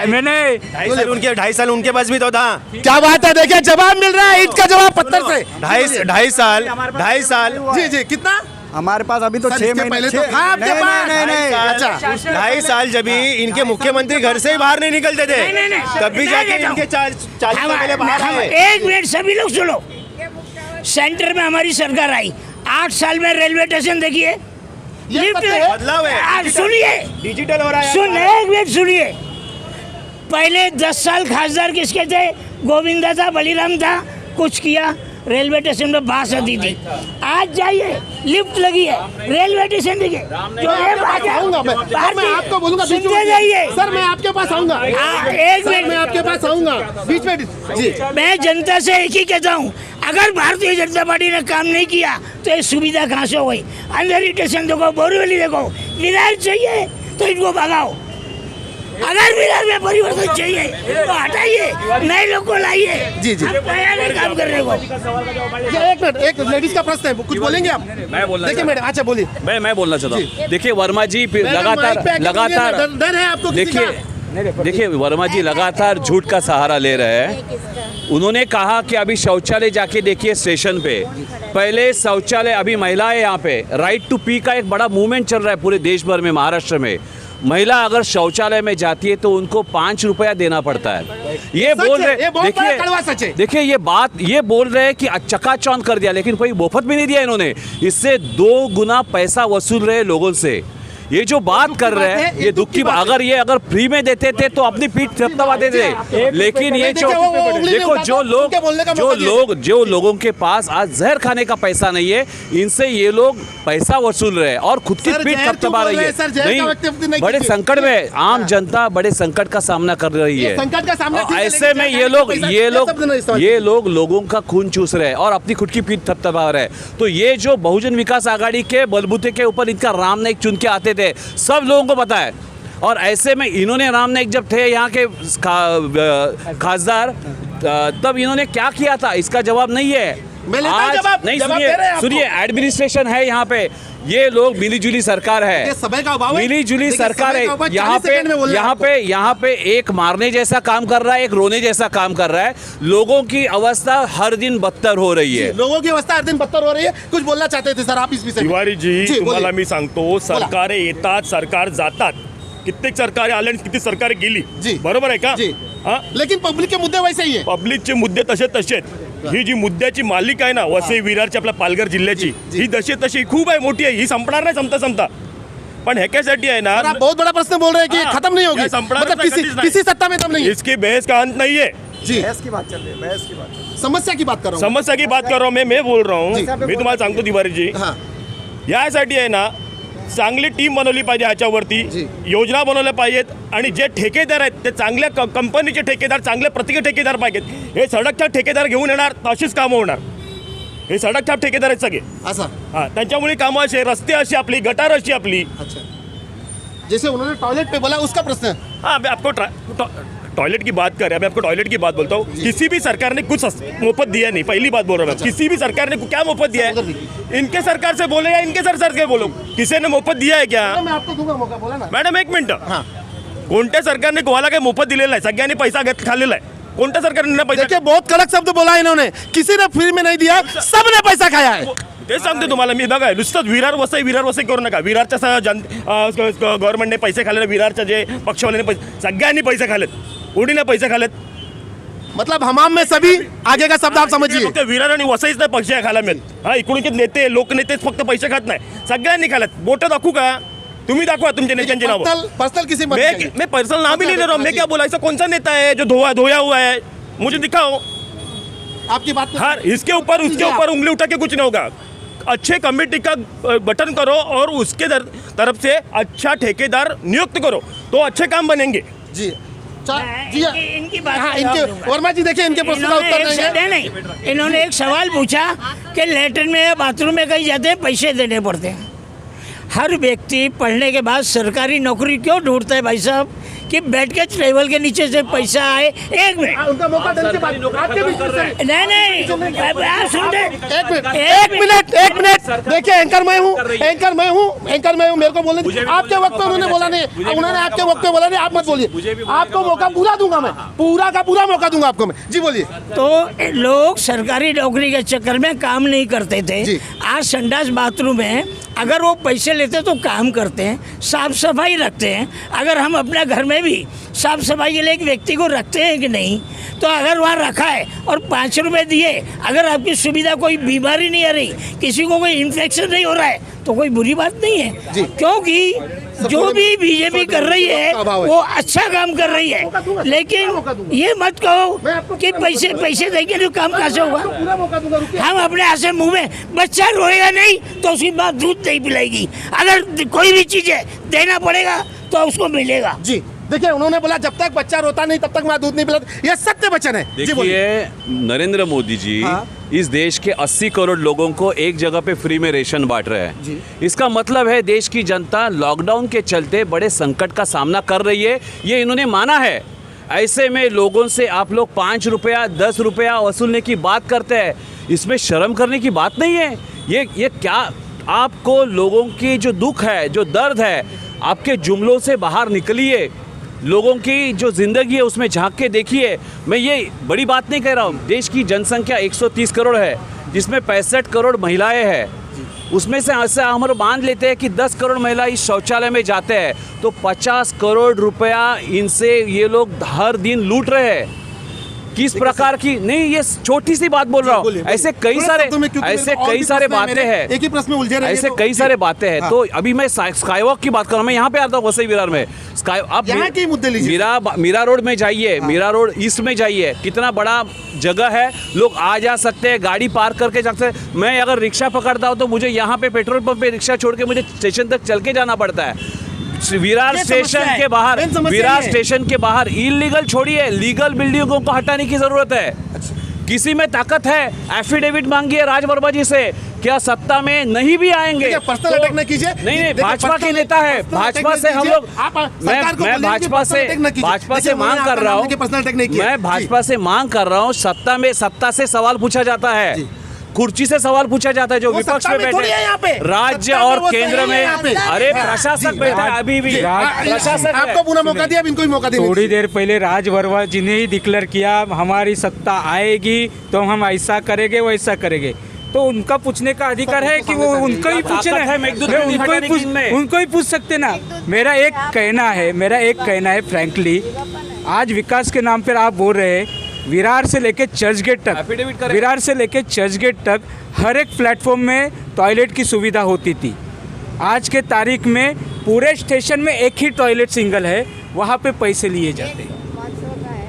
मैंने 2.5 साल उनके पास भी तो था। क्या बात है। देखिए जवाब मिल रहा है, ईंट का जवाब पत्थर से। 2.5 साल जी कितना हमारे पास अभी तो 6 महीने पहले तो था आपके पास। नहीं। अच्छा 2.5 साल जब भी इनके मुख्यमंत्री घर से ही बाहर नहीं निकलते थे, तब भी जाके इनके 40 पहले बाहर आए। एक मिनट सभी लोग सुनो। सेंटर में हमारी सरकार आई, 8 साल में रेलवे स्टेशन देखिए, लिफ्ट बदलाव है। आप सुनिए, डिजिटल हो रहा है। सुन एक मिनट सुनिए। पहले 10 साल खासदार किसके थे? गोविंदा था, बलीराम था, कुछ किया? रेलवे स्टेशन में बास आती थी। आज जाइए, लिफ्ट लगी है, रेलवे स्टेशन देखिए। जो है बात आऊंगा मैं आपको बोलूंगा। सुनते जाइए सर मैं आपके पास आऊंगा। एक मिनट, मैं आपके पास आऊंगा बीच में। जी मैं जनता से एक ही कहता हूँ, अगर भारतीय जनता पार्टी ने काम नहीं किया तो ये सुविधा कहाँ से हो गई? अंधेरी स्टेशन देखो, बोरीवली देखो। विधायक चाहिए तो इनको भगाओ, अगर विधायक में परिवर्तन चाहिए तो हटाइए, नए लोग को लाइए। जी हम तैयार हैं काम करने को। एक मिनट, एक लेडीज का प्रश्न है, कुछ बोलेंगे आप? मैं बोलना देखिए मैडम, अच्छा बोलिए। मैं बोलना चाहता हूँ। देखिए वर्मा जी लगातार डर है आपको किसी का? देखिए वर्मा जी लगातार झूठ का सहारा ले रहे हैं। उन्होंने कहा कि अभी शौचालय जाके देखिए स्टेशन पे, पहले शौचालय, अभी महिलाएं यहाँ पे राइट टू पी का एक बड़ा मूवमेंट चल रहा है पूरे देश भर में। महाराष्ट्र में महिला अगर शौचालय में जाती है तो उनको 5 रुपया देना पड़ता है। ये बोल रहे, देखिए ये बोल रहे हैं कि चकाचौंध कर दिया, लेकिन कोई मुफ्त भी नहीं दिया इन्होंने। इससे 2 गुना पैसा वसूल रहे लोगों से। ये जो बात कर रहे हैं ये दुख की। अगर फ्री में देते थे तो अपनी पीठ थपथपाते थे, लेकिन ये देखो जो लोगों के पास आज जहर खाने का पैसा नहीं है, इनसे ये लोग पैसा वसूल रहे हैं और खुद की पीठ थपथपा रही है। नहीं, बड़े संकट में आम जनता बड़े संकट का सामना कर रही है। संकट का सामना ऐसे में ये लोग लोगों का खून चूस रहे हैं और अपनी खुद की पीठ थपथपा रहे हैं। तो ये जो बहुजन विकास आघाड़ी के बलबूते के ऊपर इनका राम नाईक चुन के आते थे, सब लोगों को पता है। और ऐसे में इन्होंने राम नाईक जब थे यहाँ के खासदार, तब इन्होंने क्या किया था इसका जवाब नहीं है। आज नहीं, सुनिए एडमिनिस्ट्रेशन है यहाँ पे, ये लोग मिलीजुली सरकार है, मिलीजुली सरकार है। यहाँ पे एक मारने जैसा काम कर रहा है, एक रोने जैसा काम कर रहा है। लोगों की अवस्था हर दिन बदतर हो रही है। लोगों की अवस्था हर दिन बदतर हो रही है। कुछ बोलना चाहते थे सर आप इस विषय में? तिवारी जी तुम्हाला मी सांगतो, सरकारे येतात, सरकार जातात, कित्येक सरकारे आले आणि किती सरकारे गेली, बरोबर आहे का? लेकिन पब्लिक के मुद्दे वैसे ही आहे। पब्लिकचे मुद्दे तसे आहेत। ही जी मुद्द्याची मालिक आहे ना, वसई विरारची आपल्या पालघर जिल्ह्याची, ही जशी तशी खूप आहे, मोठी आहे, ही संपणार नाही संपता। पण ह्याच्यासाठी आहे ना, आप बहुत बड़ा प्रश्न बोल रहे हैं कि खत्म नहीं होगी, मतलब किसी सत्ता में दम नहीं है। इसकी बहस का अंत नहीं है जी। बहस की बात चल रही है, बहस की बात, समस्या की बात कर रहा हूँ, समस्या की बात कर रहा हूँ मैं बोल रहा हूँ। मी तुम्हाला सांगतो तिवारी जी, यासाठी आहे ना चांगली टीम बनवली पाहिजे, ह्याच्यावरती योजना बनवल्या पाहिजेत आणि जे ठेकेदार आहेत ते चांगल्या कंपनीचे ठेकेदार, चांगले प्रतिके ठेकेदार पाहिजेत। हे सडकछाप ठेकेदार घेऊन येणार तशीच कामं होणार। हे सडकछाप ठेकेदार आहेत सगळे असं। हां, त्यांच्यामुळे कामं असे, रस्ते अशी आपली, गटार अशी आपली। अच्छा, जैसे उन्होंने टॉयलेट पे बोला उसका प्रश्न। हाँ, मैं आपको टॉयलेट की बात कर रहे हैं, मैं आपको टॉयलेट की बात बोलता हूँ। किसी भी सरकार ने कुछ मुफ्त दिया नहीं, पहली बात बोल रहा हूँ मैं। किसी भी सरकार ने क्या मुफ्त दिया है? इनके सरकार से बोले या इनके सरकार से बोलो, किसी ने मुफ्त दिया है क्या? मैं आपको दूंगा मौका, बोला ना मॅडम एक मिनिट, कोणत्या सरकारने कोणाला काही मोफत दिलेला आहे? सगळ्यांनी पैसा खाल्लेला आहे। कोणत्या सरकारने पैसा? देखिए बहुत कड़क शब्द बोला इन्होंने, किसी ने फ्री में नहीं दिया, सबने पैसा खाया है। ते सांगतो तुम्हाला मी, बघा नुसतं विरार वसई करू नका। विरारच्या गव्हर्नमेंटने पैसे खाल्ले, विरारच्या जे पक्षवाल्याने पैसे, सगळ्यांनी पैसे खाल्लेत, उडीने पैसे खाल्लेत। मतलब हमाम में सभी आगे का शब्द आप समझिए. फक्त विरार आणि वसईच नाही पक्ष खायला मिळत. हा इकडचे नेते लोकनेतेच फक्त पैसे खात नाही, सगळ्यांनी खाल्लात. बोटं दाखवू का? तुम्ही दाखवा तुमच्या नेत्यांची नावं. पर्सनल किसी मत मैं पर्सनल नाम भी नहीं ले रहा हूँ. मैं क्या बोला, ऐसा कौन सा नेता है जो धोया हुआ है, मुझे दिखाओ. आपकी बात हर इसके ऊपर उसके ऊपर उंगली उठा के कुछ नहीं होगा. अच्छे कमेटी का बटन करो और उसके तरफ से अच्छा ठेकेदार नियुक्त करो तो अच्छे काम बनेंगे. जी जी इनकी बात हाँ, का जवाब इनके दूंगा। वर्मा जी देखिए इनके प्रश्न का उत्तर देंगे. नहीं, इन्होंने एक सवाल पूछा कि लेटरिन में या बाथरूम में कहीं जाते हैं पैसे देने पड़ते हैं. हर व्यक्ति पढ़ने के बाद सरकारी नौकरी क्यों ढूंढता है भाई साहब, कि बैठ के टेबल के नीचे से पैसा आए. एक मिनट, उनका मौका देने के बाद आपके बीच में नहीं आप सुन एक मिनट देखिए, एंकर मैं हूँ, मेरे को बोलने दीजिए. आपके वक्त पे उन्होंने बोला नहीं, उन्होंने आपके वक्त पे बोला नहीं, आप मत बोलिए. आपको मौका पूरा दूंगा मैं, पूरा का पूरा मौका दूंगा आपको मैं. जी बोलिए. तो लोग सरकारी नौकरी के चक्कर में काम नहीं करते थे. जी. आज संडास बाथरूम है, अगर वो पैसे लेते तो काम करते हैं, साफ सफाई रखते हैं. अगर हम अपने घर में भी साफ सफाई के लिए एक व्यक्ति को रखते हैं कि नहीं, तो अगर वहाँ रखा है और 5 रुपए दिए, अगर आपकी सुविधा कोई बीमारी नहीं आ रही, किसी को कोई इन्फेक्शन नहीं हो रहा है, तो कोई बुरी बात नहीं है. क्योंकि जो भी बीजेपी कर रही है वो अच्छा काम कर रही है. लेकिन ये मत कहो कि पैसे देंगे तो काम कैसे होगा. हम अपने हाथ से मुंह में, बच्चा रोएगा नहीं तो उसकी माँ दूध नहीं पिलाएगी. अगर कोई भी चीज़ है देना पड़ेगा तो उसको मिलेगा. जी देखिए, उन्होंने बोला जब तक बच्चा रोता नहीं तब तक माँ दूध नहीं पिलाती. ये सत्य वचन है. जी बोलिए. देखिए, नरेंद्र मोदी जी इस देश के 80 करोड़ लोगों को एक जगह पे फ्री में रेशन बांट रहे हैं. इसका मतलब है देश की जनता लॉकडाउन के चलते बड़े संकट का सामना कर रही है, ये इन्होंने माना है. ऐसे में लोगों से आप लोग 5 रुपया 10 रुपया वसूलने की बात करते हैं, इसमें शर्म करने की बात नहीं है. ये क्या, आपको लोगों की जो दुख है, जो दर्द है, आपके जुमलों से बाहर निकलिए, लोगों की जो ज़िंदगी है उसमें झांक के देखिए. मैं ये बड़ी बात नहीं कह रहा हूँ. देश की जनसंख्या 130 करोड़ है, जिसमें 65 करोड़ महिलाएं हैं. उसमें से ऐसा हम लोग मान लेते हैं कि 10 करोड़ महिला इस शौचालय में जाते हैं, तो 50 करोड़ रुपया इनसे ये लोग हर दिन लूट रहे हैं. किस प्रकार की, नहीं ये छोटी सी बात बोल रहा हूँ, ऐसे कई सारे बातें हैं, एक ही प्रश्न में उलझे रहे. ऐसे कई सारे बातें हैं. तो अभी मैं स्काईवॉक की बात कर रहा हूँ. मैं यहाँ पे आता हूँ वसई विरार में. आप यहाँ के मुद्दे लीजिए. मीरा रोड में जाइए, मीरा रोड ईस्ट में जाइए, कितना बड़ा जगह है, लोग आ जा सकते हैं, गाड़ी पार्क करके जा सकते हैं. मैं अगर रिक्शा पकड़ता हूँ तो मुझे यहाँ पे पेट्रोल पंप पे रिक्शा छोड़ के मुझे स्टेशन तक चल के जाना पड़ता है. विरार स्टेशन के बाहर इलीगल छोड़िए, लीगल बिल्डिंगों को हटाने की जरूरत है. किसी में ताकत है, एफिडेविट मांगिए राज वर्मा जी से. क्या सत्ता में नहीं भी आएंगे? पर्सनल अटैक नहीं कीजिए. नहीं, भाजपा के नेता है, भाजपा से हम लोग, मैं भाजपा से मांग कर रहा हूँ, मैं भाजपा से मांग कर रहा हूँ. सत्ता से सवाल पूछा जाता है, कुर्सी से सवाल पूछा जाता है. जो विपक्ष में बैठे राज्य और केंद्र में, अरे प्रशासक बैठा है अभी भी, प्रशासक आपको पूरा मौका दिया, अब इनको भी मौका देंगे. थोड़ी देर पहले राज वर्मा जी ने ही डिक्लेयर किया हमारी सत्ता आएगी तो हम ऐसा करेंगे वैसा करेंगे. तो उनका पूछने का अधिकार है कि वो उनको ही पूछे ना, उनको ही पूछ सकते ना. मेरा एक कहना है फ्रैंकली, आज विकास के नाम पर आप बोल रहे हैं विरार से लेके चर्चगेट तक हर एक प्लेटफॉर्म में टॉयलेट की सुविधा होती थी. आज के तारीख में पूरे स्टेशन में एक ही टॉयलेट सिंगल है, वहाँ पे पैसे लिए जाते हैं.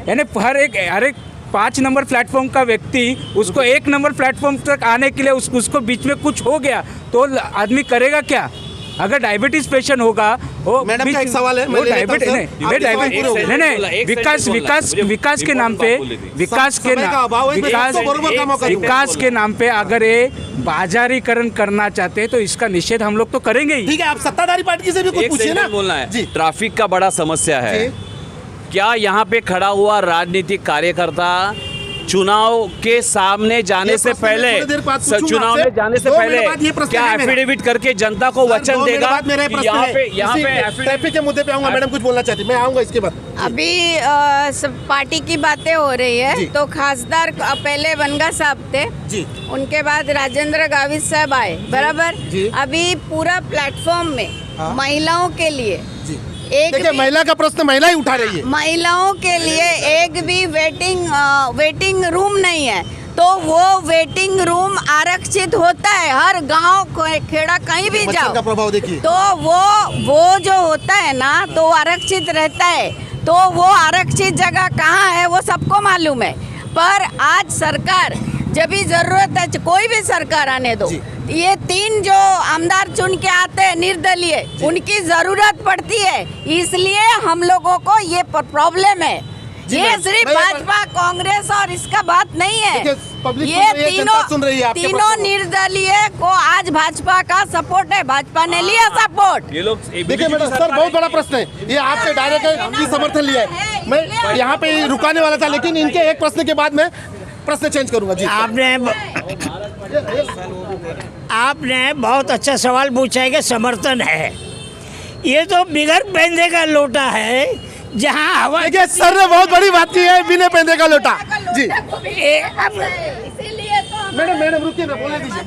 यानी हर एक 5 नंबर प्लेटफॉर्म का व्यक्ति, उसको 1 नंबर प्लेटफॉर्म तक आने के लिए उसको बीच में कुछ हो गया तो आदमी करेगा क्या? अगर डायबिटीज पेशेंट होगा, वो मैडम का एक सवाल है, विकास के नाम पे अगर ये बाजारीकरण करना चाहते हैं तो इसका निषेध हम लोग तो करेंगे ही. ठीक है, आप सत्ताधारी पार्टी से भी कुछ पूछिए ना. बोलना है, ट्रैफिक का बड़ा समस्या है. क्या यहाँ पे खड़ा हुआ राजनीतिक कार्यकर्ता चुनाव के सामने जाने से पहले क्या एफिडेविट करके जनता को वचन देगा? यहाँ पे ट्रैफिक के मुद्दे पे आऊंगा. मैडम कुछ बोलना चाहती, मैं आऊंगा इसके बाद. अभी सब पार्टी की बातें हो रही है, तो खासदार पहले बनगा साहब थे जी, उनके बाद राजेंद्र गावित साहब आए, बराबर. अभी पूरा प्लेटफॉर्म में महिलाओं के लिए एक देखिए भी- महिला का प्रश्न महिला ही उठा रही है। महिलाओं के लिए एक भी वेटिंग रूम नहीं है, तो वो वेटिंग रूम आरक्षित होता है हर गांव खेड़ा कहीं भी मच्छर जाओ का प्रभाव देखिए। तो वो जो होता है ना तो आरक्षित रहता है, तो वो आरक्षित जगह कहाँ है वो सबको मालूम है। पर आज सरकार जब भी जरूरत है, कोई भी सरकार आने दो, ये 3 जो आमदार चुन के आते हैं निर्दलीय, उनकी जरूरत पड़ती है, इसलिए हम लोगों को ये प्रॉब्लम है। ये मैम, सिर्फ मैं- भाजपा कांग्रेस और इसका बात नहीं है, देखिए, पब्लिक ये सुन रही है, जनता सुन रही है आपके तीनों प्रश्न को। निर्दलीय को आज भाजपा का सपोर्ट है, भाजपा ने लिया सपोर्ट। ये लोग देखिए मैडम सर, बहुत बड़ा प्रश्न है ये, आपसे डायरेक्ट की समर्थन लिया है। मैं यहाँ पे रुकाने वाला था, लेकिन इनके एक प्रश्न के बाद मैं प्रश्न चेंज करूंगा। जी आपने बहुत अच्छा सवाल पूछा है कि समर्थन है। ये तो बिगर पेंदे का लोटा है, जहाँ हवा देखिए सर ने बहुत बड़ी बात की है, बिना पेंदे का लोटा। जी इसीलिए तो मैडम रुकिए ना, बोलने दीजिए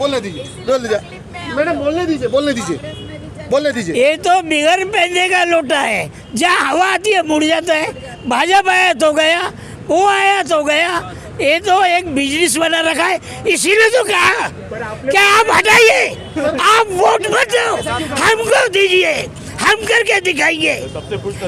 बोलने दीजिए। ये तो बिगर पेंदे का लोटा है, जहाँ हवा आती है मुड़ जाता है। भाजपा आया तो गया, वो आया तो गया। ये तो एक बिजनेस बना रखा है, इसीलिए तो कहा क्या आप हटाइए, आप वोट मत दो, हमको दीजिए, हम करके दिखाएंगे।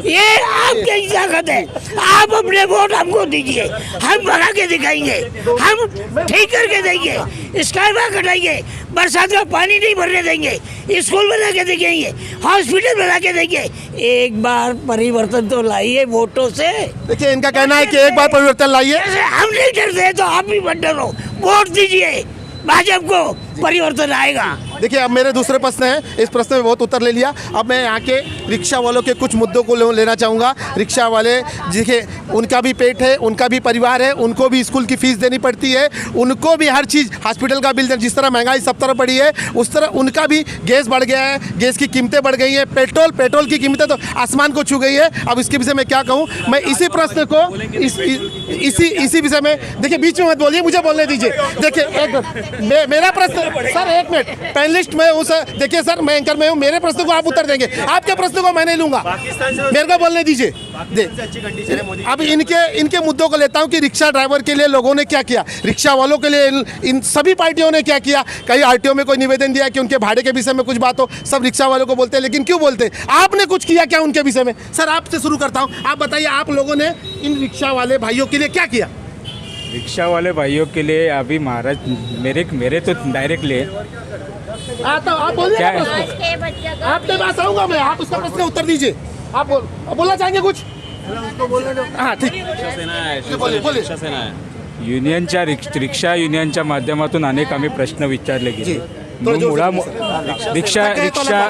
ये आपकी ताकत है, आप अपने वोट हमको दीजिए, हम बना के दिखाएंगे, हम ठीक करके देंगे, स्काई वॉक हटाएंगे, बरसात का पानी नहीं भरने देंगे, स्कूल बना के देंगे, हॉस्पिटल बना के देंगे। एक बार परिवर्तन तो लाइए वोटों से। देखिए इनका कहना है कि एक बार परिवर्तन लाइए। ऐसे हम नहीं डरते तो आप भी मत डरो, वोट दीजिए, भाजपा को परिवर्तन आएगा। देखिए अब मेरे दूसरे प्रश्न हैं, इस प्रश्न में बहुत उत्तर ले लिया। अब मैं यहाँ के रिक्शा वालों के कुछ मुद्दों को लेना चाहूँगा। रिक्शा वाले देखिए, उनका भी पेट है, उनका भी परिवार है, उनको भी स्कूल की फीस देनी पड़ती है, उनको भी हर चीज़, हॉस्पिटल का बिल, जिस तरह महंगाई सब तरह बढ़ी है उस तरह उनका भी गैस बढ़ गया है, गैस की कीमतें बढ़ गई हैं, पेट्रोल की कीमतें तो आसमान को छू गई है। अब इसके विषय में क्या कहूँ मैं, इसी प्रश्न को इसी विषय में, देखिए बीच में मत बोलिए, मुझे बोलने दीजिए। देखिए एक मिनट, मेरा प्रश्न सर, एक मिनट, पैनलिस्ट में हूँ सर। देखिए सर, मैं एंकर में हूँ, मेरे प्रश्न को आप उत्तर देंगे, आपके प्रश्न को मैं नहीं लूंगा, मेरे को बोलने दीजिए। अब इनके मुद्दों को लेता हूँ कि रिक्शा ड्राइवर के लिए लोगों ने क्या किया, रिक्शा वालों के लिए इन सभी पार्टियों ने क्या किया। कई आरटीओ में कोई निवेदन दिया कि उनके भाड़े के विषय में कुछ बात हो, सब रिक्शा वालों को बोलते हैं, लेकिन क्यों बोलते हैं? आपने कुछ किया क्या उनके विषय में? सर आपसे शुरू करता हूँ, आप बताइए, आप लोगों ने इन रिक्शा वाले भाइयों के लिए क्या किया? रिक्शा वाले भाइयों के लिए अभी महाराज मेरे तो डायरेक्ट ले तो आप बोलिए क्या ना प्रश्न। आपके पास आऊंगा मैं, आप उसका प्रश्न उत्तर दीजिए। आप बोलना चाहेंगे कुछ? हाँ ठीक, बोलिए। युनियनच्या रिक्षा युनियनच्या माध्यमातून अनेक आम्ही प्रश्न विचारले गेले।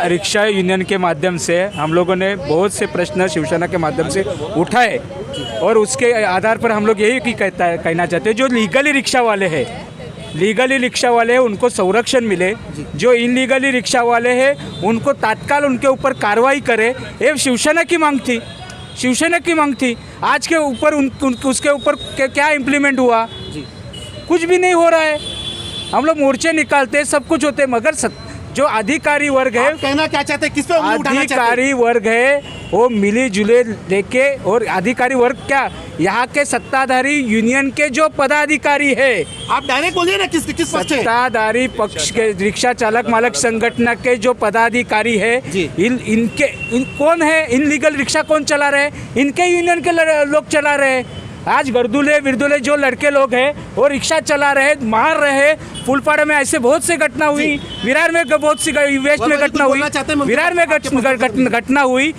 रिक्शा यूनियन के माध्यम से हम लोगों ने बहुत से प्रश्न शिवसेना के माध्यम से उठाए, और उसके आधार पर हम लोग यही कहना चाहते हैं, जो लीगली रिक्शा वाले हैं, उनको संरक्षण मिले, जो इनलीगली रिक्शा वाले हैं उनको तत्काल उनके ऊपर कार्रवाई करे, ये शिवसेना की मांग थी। आज के ऊपर उसके ऊपर क्या इम्प्लीमेंट हुआ? कुछ भी नहीं हो रहा है। हम लोग मोर्चे निकालते, सब कुछ होते, मगर जो अधिकारी वर्ग है, कहना क्या चाहते हैं, किस पे उंगली उठाना चाहते हैं? अधिकारी वर्ग है वो मिली जुले लेके, और अधिकारी वर्ग क्या, यहाँ के सत्ताधारी यूनियन के जो पदाधिकारी है, आप डायरेक्ट बोलिए ना, किस पक्ष है? सत्ताधारी पक्ष के रिक्शा चालक मालक संगठन के जो पदाधिकारी है, इन कौन है, इनलीगल रिक्शा कौन चला रहे? इनके यूनियन के लोग चला रहे हैं। आज विरदुले जो लड़के लोग हैं वो रिक्शा चला रहे, मार रहे। फुलपाड़ा में ऐसे बहुत से घटना हुई, विरार में बहुत सी, वेस्ट में घटना हुई, विरार में घटना हुई।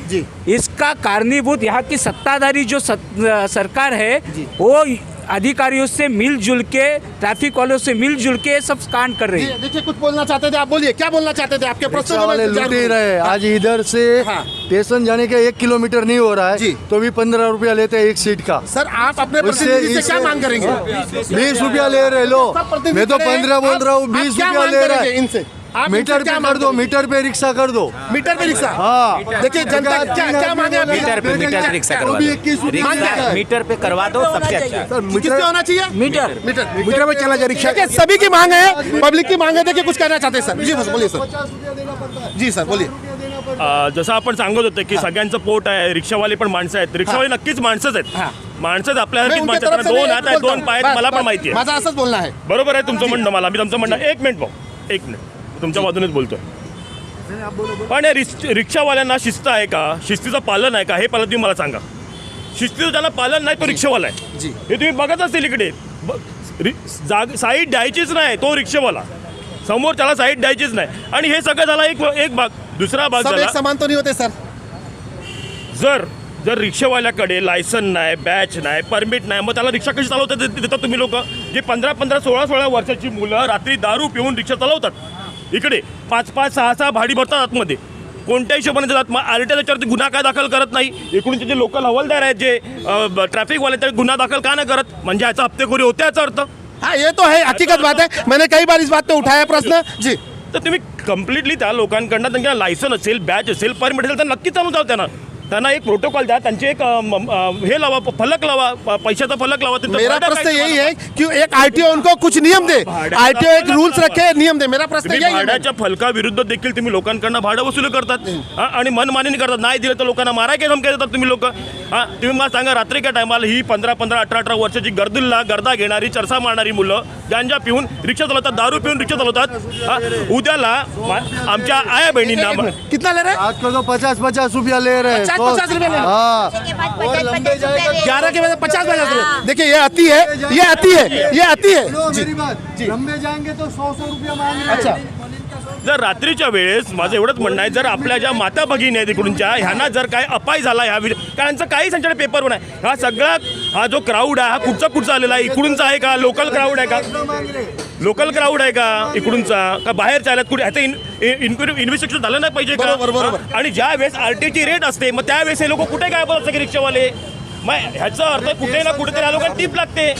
इसका कारणीभूत यहाँ की सत्ताधारी जो सरकार है, वो अधिकारियों से मिलजुल के, ट्रैफिक वालों से मिलजुल के सब कांड कर रही है। देखिए कुछ बोलना चाहते थे, आप बोलिए, क्या बोलना चाहते थे? आपके प्रश्न वाले लूट ही रहे। आज इधर से स्टेशन जाने के 1 किलोमीटर नहीं हो रहा है, तो भी 15 रुपया लेते हैं एक सीट का। सर आप अपने प्रतिनिधि से क्या मांग करेंगे? 20 रुपया ले रहे लो, मैं तो 15 बोल रहा हूँ, 20 रुपया ले रहा है इनसे। मीटर पे कर दो, मीटर पे रिक्शा कर दो, मीटर पे रिक्शा। हाँ देखिए जनता क्या मांगे? मीटर पे रिक्शा करवा दो, मीटर पे करवा दो, सबसे अच्छा। किस पे होना चाहिए? मीटर पे चला जाए रिक्शा। सभी की मांग है, पब्लिक की मांग है। देखिए कुछ कहना चाहते हैं सर? जी बोलिए सर। जी सर बोलिए। जसं आपण सांगत होतो की सगळ्यांचं पोट आहे, रिक्षावाले पण माणसं आहेत, रिक्षावाले नक्कीच माणसंच आहेत, माणसंच आपल्यासारखीच माणसं आहेत, त्यांना 2 हात आहेत, 2 पाय आहेत, मला पण माहिती आहे. माझा असंच बोलणं आहे. बरोबर आहे तुमचं म्हणणं, मला मी तुमचं म्हणणं 1 मिनिट भाऊ, 1 मिनिट तुमच्या बाजूनेच बोलतोय. पण या रिक्षावाल्यांना शिस्त आहे का, शिस्तीचं पालन आहे का, हे पहिलं तुम्ही मला सांगा. शिस्तीचं ज्याला पालन नाही तो रिक्षावाला आहे. हे तुम्ही बघत असेल इकडे साईड द्यायचीच नाही, तो रिक्षावाला समोर त्याला साईड द्यायचीच नाही. आणि हे सगळं झाला एक भाग. दुसरा भाग सब झाला, एक समान तो नहीं होते सर. जर रिक्षावाल्याकडे लायसन नाही, बॅच नाही, परमिट नाही, मग त्याला रिक्षा कशी चालवता देतात तुम्ही लोक? जे 15-15, 16-16 वर्षाची मुलं रात्री दारू पिऊन रिक्षा चालवतात, इकडे 5-5, 6-6 भाडी भरतात आतमध्ये, कोणत्या हिशोबाने देतात? मग RTA त्याच्यावरती गुन्हा काय दाखल करत नाही? इकडूनचे जे लोकल हवालदार आहेत, जे ट्रॅफिकवाले, ते गुन्हा दाखल का नाही करत? म्हणजे याचा हप्तेखोरी होते याचा अर्थ. हाँ ये तो है, हकीकत बात है. मैंने कई बार इस बात पे उठाया प्रश्न जी. तर तुम्ही कम्प्लिटली त्या लोकांकडनं त्यांना लायसन असेल, बॅच असेल, परमिट असेल तर नक्की चालू जाऊ त्यांना एक प्रोटोकॉल द्या, त्यांचे एक हे लावा, फलक लावा, पैशाचा फलक लावा. मेरा प्रश्न यही है कि एक RTO उनको कुछ नियम दे, RTO एक रूल्स रखे, नियम दे. मेरा प्रश्न यही है. भाड्याच्या फलकाविरुद्ध देखील तुम्ही लोकांकडनं भाडं वसूल करतात आणि मनमानी करतात. नाही दिलं तर लोकांना मारायचे धमक्या देतात तुम्ही लोक. तुम्ही मला सांगा, रात्रीच्या टायमाला ही 15-15, 18-18 वर्षाची गर्दा घेणारी, चरसा मारणारी मुलं गांजा पिऊन रिक्षा चालवतात, दारू पिऊन रिक्षा चालवतात. उद्याला आमच्या आया बहिणींना कितना ले रहे हैं? आज को तो 50-50 रुपया ले रहे हैं. 50 रुपये ले. हाँ, 11 के बजाय 50 रुपये. देखिए ये अति है, ये अति है, ये अति है. मेरी बात, लंबे जाएंगे तो 100 रुपया मांग रहे हैं. अच्छा. जर रात्रीच्या वेळेस माझं एवढंच म्हणणं आहे, जर आपल्या ज्या माता भगिनी आहेत इकडूनच्या, ह्यांना जर काय अपाय झाला ह्या कारण काही त्यांच्याकडे पेपर पण आहे, हा सगळा हा जो क्राऊड आहे हा कुठचा आलेला आहे? इकडूनचा आहे का? लोकल क्राऊड आहे का? लोकल क्राऊड आहे का इकडूनचा का बाहेरच्या आल्यात? कुठे ह्याचं इन्व्हेस्टिगेशन झालं नाही पाहिजे का? बरोबर. आणि ज्या वेळेस RTOची रेट असते, मग त्यावेळेस हे लोक कुठे काय बोलतात की रिक्षावाले? मग ह्याचा अर्थ कुठे ना कुठेतरी या लोकांना टीप लागते.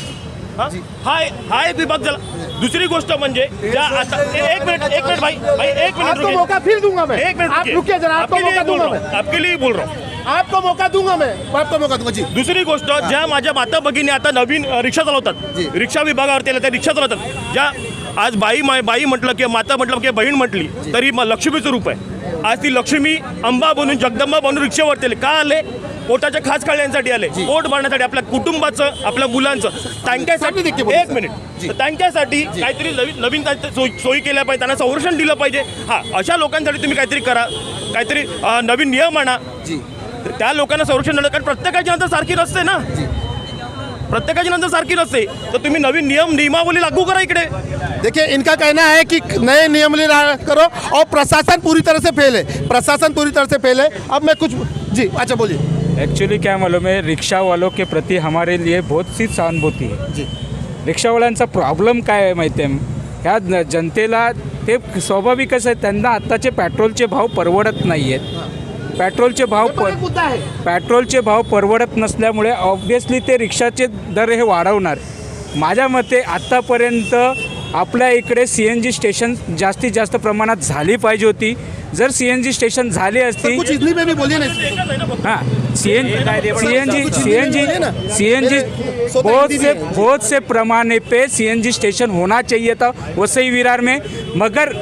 हा एक विभाग झाला. दुसरी गोष्ट म्हणजे ज्या आता एक मिनिट भाई एक मिनिट आपको मौका फिर दूंगा मैं. एक मिनट आप रुकिए जरा, आपको मौका दूंगा मैं. आपके लिए बोल रहा हूँ. आपको मौका दूंगा मैं, आपको मौका दूंगा जी. दुसरी गोष्ट, ज्या माझ्या माता भगिनी आता नवीन रिक्षा चालवतात, रिक्षा विभागावरती त्या रिक्षा चालवतात, ज्या आज बाई म्हटलं किंवा माता म्हटलं किंवा बहीण म्हटली तरी लक्ष्मीचं रूप आहे. आज ती लक्ष्मी अंबा बनून, जगदंबा बनून रिक्षावरती आले. का आले? पोटाच्या खास काढण्यासाठी आले, पोट भरण्यासाठी, आपल्या कुटुंबाचं, आपल्या मुलांचं, त्यांच्यासाठी. एक मिनिट, त्यांच्यासाठी काहीतरी नवीन सोयी केल्या पाहिजे, त्यांना संरक्षण दिलं पाहिजे. अशा लोकांसाठी तुम्ही काहीतरी करा, काहीतरी नवीन नियम आणा, त्या लोकांना संरक्षण देणं. कारण प्रत्येकाची नंतर सारखी नसते ना, प्रत्येकाची नंतर सारखी नसते, तर तुम्ही नवीन नियमावली लागू करा इकडे. देखिए इनका कहना है कि नए नियम करो और प्रशासन पूरी तरह से फेल है, प्रशासन पूरी तरह से फेल है. अब मैं कुछ जी अच्छा बोलिए. एक्चुअली क्या मालूम है, रिक्षा वालों के प्रति हमारे लिए बहुत सी सहानुभूती है जी. रिक्षावाल्यांचा प्रॉब्लेम काय आहे माहिती आहे? ह्या जनतेला ते स्वाभाविकच आहे, त्यांना आत्ताचे पेट्रोलचे भाव परवडत नाही आहेत. पेट्रोलचे भाव परवडत नसल्यामुळे ऑब्वियसली ते रिक्षाचे दर हे वाढवणार. माझ्या मते आत्तापर्यंत आपल्या इकडे CNG स्टेशन जास्तीत जास्त प्रमाणात झाली पाहिजे होती. जर CNG स्टेशन झाली असती, हाँ CNG बहुत से पैमाने पे CNG स्टेशन होना चाहिए था वसई विरार में, मगर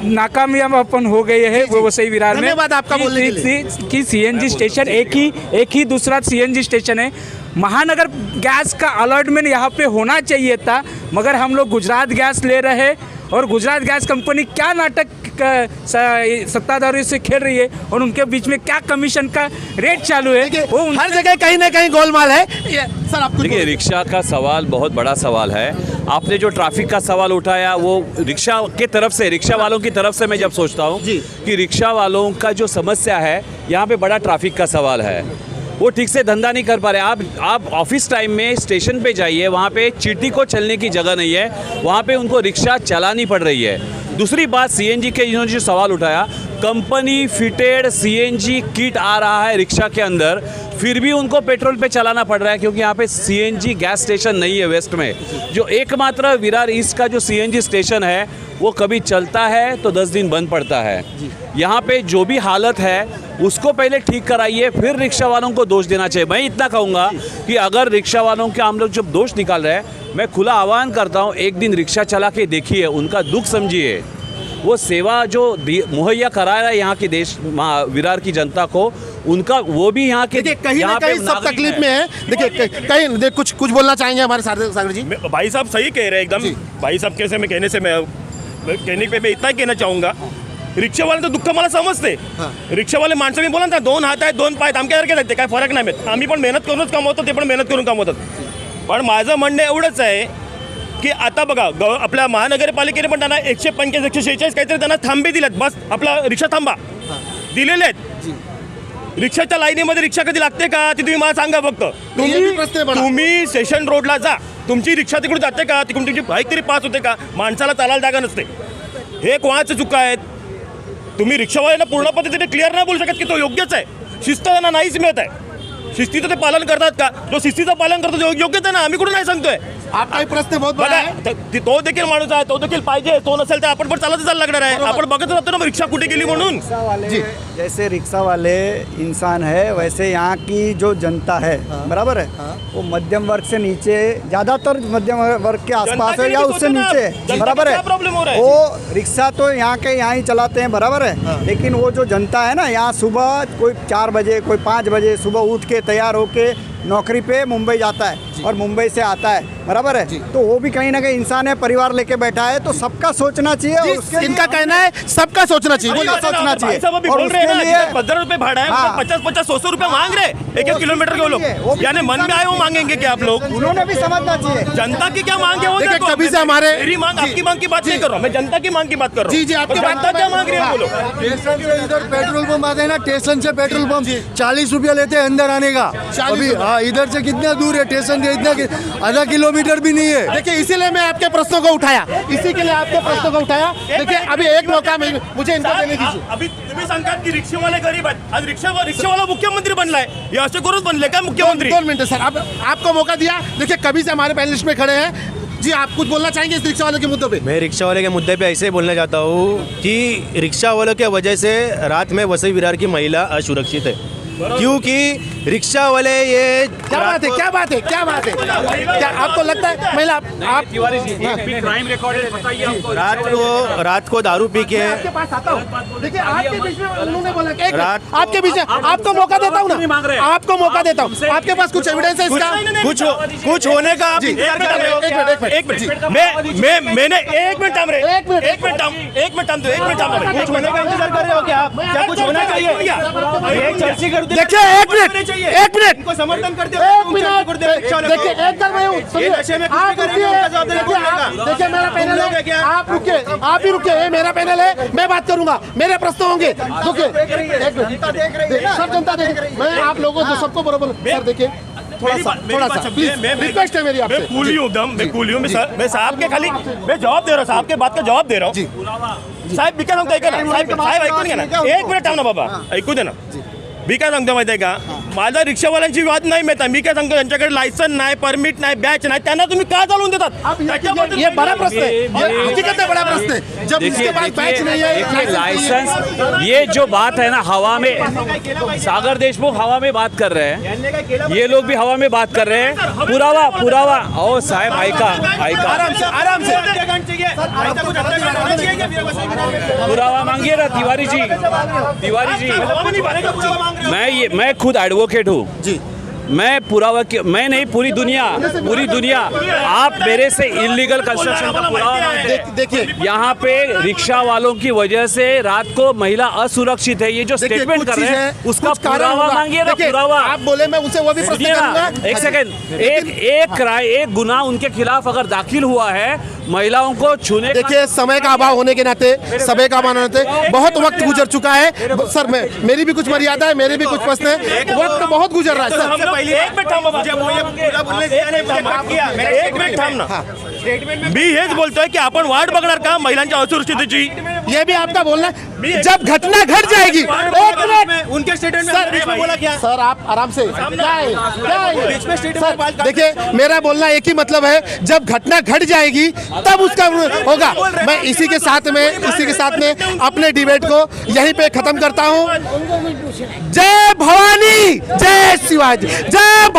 नाकामयाब अपन हो गए हैं वो वसई विरार में. आपका बोलने के लिए कि CNG स्टेशन एक ही दूसरा CNG स्टेशन है. महानगर गैस का अलॉटमेंट यहाँ पे होना चाहिए था, मगर हम लोग गुजरात गैस ले रहे हैं और गुजरात गैस कंपनी क्या नाटक सत्ताधारियों से खेल रही है और उनके बीच में क्या कमीशन का रेट चालू है, वो हर जगह कहीं ना कहीं गोलमाल है. सर आपको देखिए, रिक्शा का सवाल बहुत बड़ा सवाल है. आपने जो ट्रैफिक का सवाल उठाया वो रिक्शा के तरफ से, रिक्शा वालों की तरफ से मैं जब सोचता हूँ कि रिक्शा वालों का जो समस्या है, यहाँ पे बड़ा ट्रैफिक का सवाल है. वो ठीक से धंधा नहीं कर पा रहे. आप ऑफिस टाइम में स्टेशन पे जाइए, वहाँ पे चीटी को चलने की जगह नहीं है, वहाँ पे उनको रिक्शा चलानी पड़ रही है. दूसरी बात, CNG के इन्होंने जो सवाल उठाया, कंपनी फिटेड CNG किट आ रहा है रिक्शा के अंदर, फिर भी उनको पेट्रोल पे चलाना पड़ रहा है क्योंकि यहाँ पे CNG गैस स्टेशन नहीं है वेस्ट में. जो एकमात्र विरार ईस्ट का जो CNG स्टेशन है वो कभी चलता है तो 10 दिन बंद पड़ता है. यहाँ पे जो भी हालत है उसको पहले ठीक कराइए, फिर रिक्शा वालों को दोष देना चाहिए. मैं इतना कहूँगा कि अगर रिक्शा वालों के हम लोग जब दोष निकाल रहे हैं, मैं खुला आह्वान करता हूँ, एक दिन रिक्शा चला के देखिए, उनका दुख समझिए. वो सेवा जो मुहैया करा रहा है यहाँ की देश विरार की जनता को, उनका वो भी यहाँ के देखिए कहीं ना कहीं सब तकलीफ में है। देखिए कहीं कुछ बोलना चाहेंगे हमारे सागर जी? भाई साहब सही कह रहे हैं एकदम। भाई साहब कैसे मैं कहने पे मैं इतना ही कहना चाहूँगा, रिक्षावाले तो दुःख मला समजते। रिक्षावाले माणसं मी बोला ना, 2 हात आहेत 2 पाय आहेत, आमच्यासारखे आहेत, काय फरक नाही माहीत। आम्ही पण मेहनत करूनच कमवतो, ते पण मेहनत करून कमवतात। पण माझं म्हणणं एवढंच आहे की आता बघा आपल्या महानगरपालिकेने पण त्यांना 145 146 काहीतरी त्यांना थांबे दिलेत, बस आपला रिक्षा थांबा दिलेले आहेत। रिक्षाच्या लाईनीमध्ये रिक्षा कधी लागते का ती तुम्ही मला सांगा फक्त। तुम्ही सेशन रोडला जा, तुमची रिक्षा तिकडून जाते का, तिकडून तुमची बाईक तरी पास होते का? माणसाला चालायला जागा नसते। हे कोणाचं चुका आहेत? तुम्ही रिक्षावाल्यांना पूर्ण पद्धतीने क्लिअर नाही बोलू शकत की तो योग्यच आहे। शिस्त त्यांना नाहीच मिळत आहे। शिस्तीचं ते पालन करतात का? जो शिस्तीचं पालन करतो तो योग्यच आहे ना, आम्ही कुठून नाही सांगतोय। आपका प्रश्न बहुत बड़ा है। तो देखील माणूस आहे, तो देखील पाहिजे, तो नसेल तर आपण पण चालत जायला लागणार आहे। आपण बघत राहतो ना रिक्षा कुठे गेली म्हणून। जैसे रिक्शा वाले इंसान है वैसे यहाँ की जो जनता है बराबर है, वो मध्यम वर्ग से नीचे, ज़्यादातर मध्यम वर्ग के आसपास है या उससे नीचे, बराबर है। वो रिक्शा तो यहाँ के यहाँ ही चलाते हैं, बराबर है। लेकिन वो जो जनता है ना, यहाँ सुबह कोई 4 बजे कोई 5 बजे सुबह उठ के तैयार होके नौकरी पे मुंबई जाता है और मुंबई से आता है, बराबर है। तो वो भी कहीं ना कहीं इंसान है, परिवार लेके बैठा है, तो सबका सोचना चाहिए। इनका कहना है सबका सोचना चाहिए, सोचना चाहिए। और उसके लिए 15 रुपए भाड़ा है, 50-100 रुपए मांग रहे 1-1 किलोमीटर के वो लोग, यानी मन में आए वो मांगेंगे क्या आप लोग? उन्होंने भी समझना चाहिए जनता की क्या मांग है वो देखो। कभी से हमारे मेरी मांग आपकी मांग की बात नहीं कर रहा हूँ, मैं जनता की मांग की बात कर रहा हूँ। जी आपकी जनता क्या मांग रही है बोलो। स्टेशन से इधर पेट्रोल पंप आते हैं ना, स्टेशन से पेट्रोल पंप 40 रुपया लेते हैं अंदर आने का। अभी हाँ, इधर से कितना दूर है स्टेशन से? इतना आधा किलोमीटर भी नहीं है। देखिए इसीलिए मैं आपके प्रश्नों को उठाया, इसी के लिए आपके प्रश्नों को उठाया। देखिए अभी एक मौका मुझे इनको देने दीजिए। अभी तुम्ही सांगतात की रिक्षावाले गरीब आहेत, आज रिक्षावाला मुख्यमंत्री बनलाय, ये असे करून बनले काय मुख्यमंत्री? 2 मिनट सर, अब आपको मौका दिया। देखिए कभी से हमारे पैनलिस्ट में खड़े हैं जी, आप कुछ बोलना चाहेंगे इस रिक्शा वाले के मुद्दे पे? मैं रिक्शा वाले के मुद्दे पे ऐसे ही बोलना चाहता हूँ कि रिक्शा वालों के वजह से रात में वसई विरार की महिला असुरक्षित है, क्योंकि रिक्शा वाले ये क्या बात है, क्या बात है, क्या बात है? क्या आपको लगता है महिला आप क्राइम रिकॉर्ड बताइए आपको। रात को दारू पी के आपके पास आता हूँ। देखिए आपके बीच में उन्होंने बोला कि आपके बीच में आपको मौका देता हूँ ना, आपको मौका देता हूँ। आपके पास कुछ एविडेंस है इसका? कुछ होने का? एक मिनट मैंने 1 मिनट थाम रहे, 1 मिनट थाम कुछ होने का इंतजार कर रहे हो क्या आप? क्या कुछ होना चाहिए? देखिए एक मिनट इनको समर्थन करते देखिए एक बार मैं आप देखिए मेरा पैनल है, आप रुकिए, आप ही रुकिए, ये मेरा पैनल है, मैं बात करूंगा, मेरे प्रश्न होंगे। देखिए सब जनता देख, मैं आप लोगों को सबको बरोबर सर देखिए थोड़ा सा प्लीज रिक्वेस्ट है मेरी आपसे। मैं कूली हूँ एकदम, मैं साहब के खाली मैं जवाब दे रहा हूँ, साहब के बात का जवाब दे रहा हूँ। साहेब मी काय सांगतो ऐका ना, साहेब ऐकून घ्या ना, 1 मिनिट थांब ना बाबा, ऐकू दे ना। मी काय सांगतो माहिती आहे का, माझा रिक्षावाल्यांची वाद नाही मिळता। मी काय सांगतो त्यांच्याकडे लायसन नाही, परमिट नाही, बॅच नाही, त्यांना तुम्ही का चालवून देतात? ये बड़ा प्रश्न है, ये हकीकत में बड़ा प्रश्न है। जब इसके पास बैच नहीं है, लाइसेंस, ये जो बात है ना हवा में, सागर देशमुख हवा में बात कर रहे हैं, ये लोग भी हवा में बात कर रहे हैं। पुरावा ओ साहब आयका आराम से पुरावा मांगिए ना तिवारी जी। मैं खुद एडवोकेट हूँ जी, मैं पुरावा मैं नहीं, पूरी दुनिया आप मेरे से इलीगल कंस्ट्रक्शन का पुरावा देखिए। यहाँ पे रिक्शा वालों की वजह से रात को महिला असुरक्षित है, ये जो स्टेटमेंट कर रहे हैं उसका पुरावा मांगिए ना। पुरावा आप बोले, मैं उनसे वो भी प्रश्न करूंगा। एक सेकंड, एक गुनाह उनके खिलाफ अगर दाखिल हुआ है, महिलाओं को छूने, देखिए समय का अभाव होने के नाते, समय का अभाव होने के नाते बहुत वक्त गुजर चुका है सर। मेरी भी कुछ मर्यादा है, मेरे भी कुछ प्रश्न है, वक्त बहुत गुजर रहा है सर। एक मिनिट थांबा एक मिनिट थांब ना। मी हेच बोलतोय की आपण वाट बघणार का महिलांच्या असुरक्षिततेची? ये भी आपका बोलना है, जब घटना घट जाएगी। एक मिनट, उनके स्टेटमेंट में बोला क्या? सर आप आराम से, क्या है सर? देखिए मेरा बोलना एक ही मतलब है, जब घटना घट जाएगी तब उसका होगा। मैं इसी के साथ में अपने डिबेट को यहीं पे खत्म करता हूँ। जय भवानी, जय शिवाजी, जय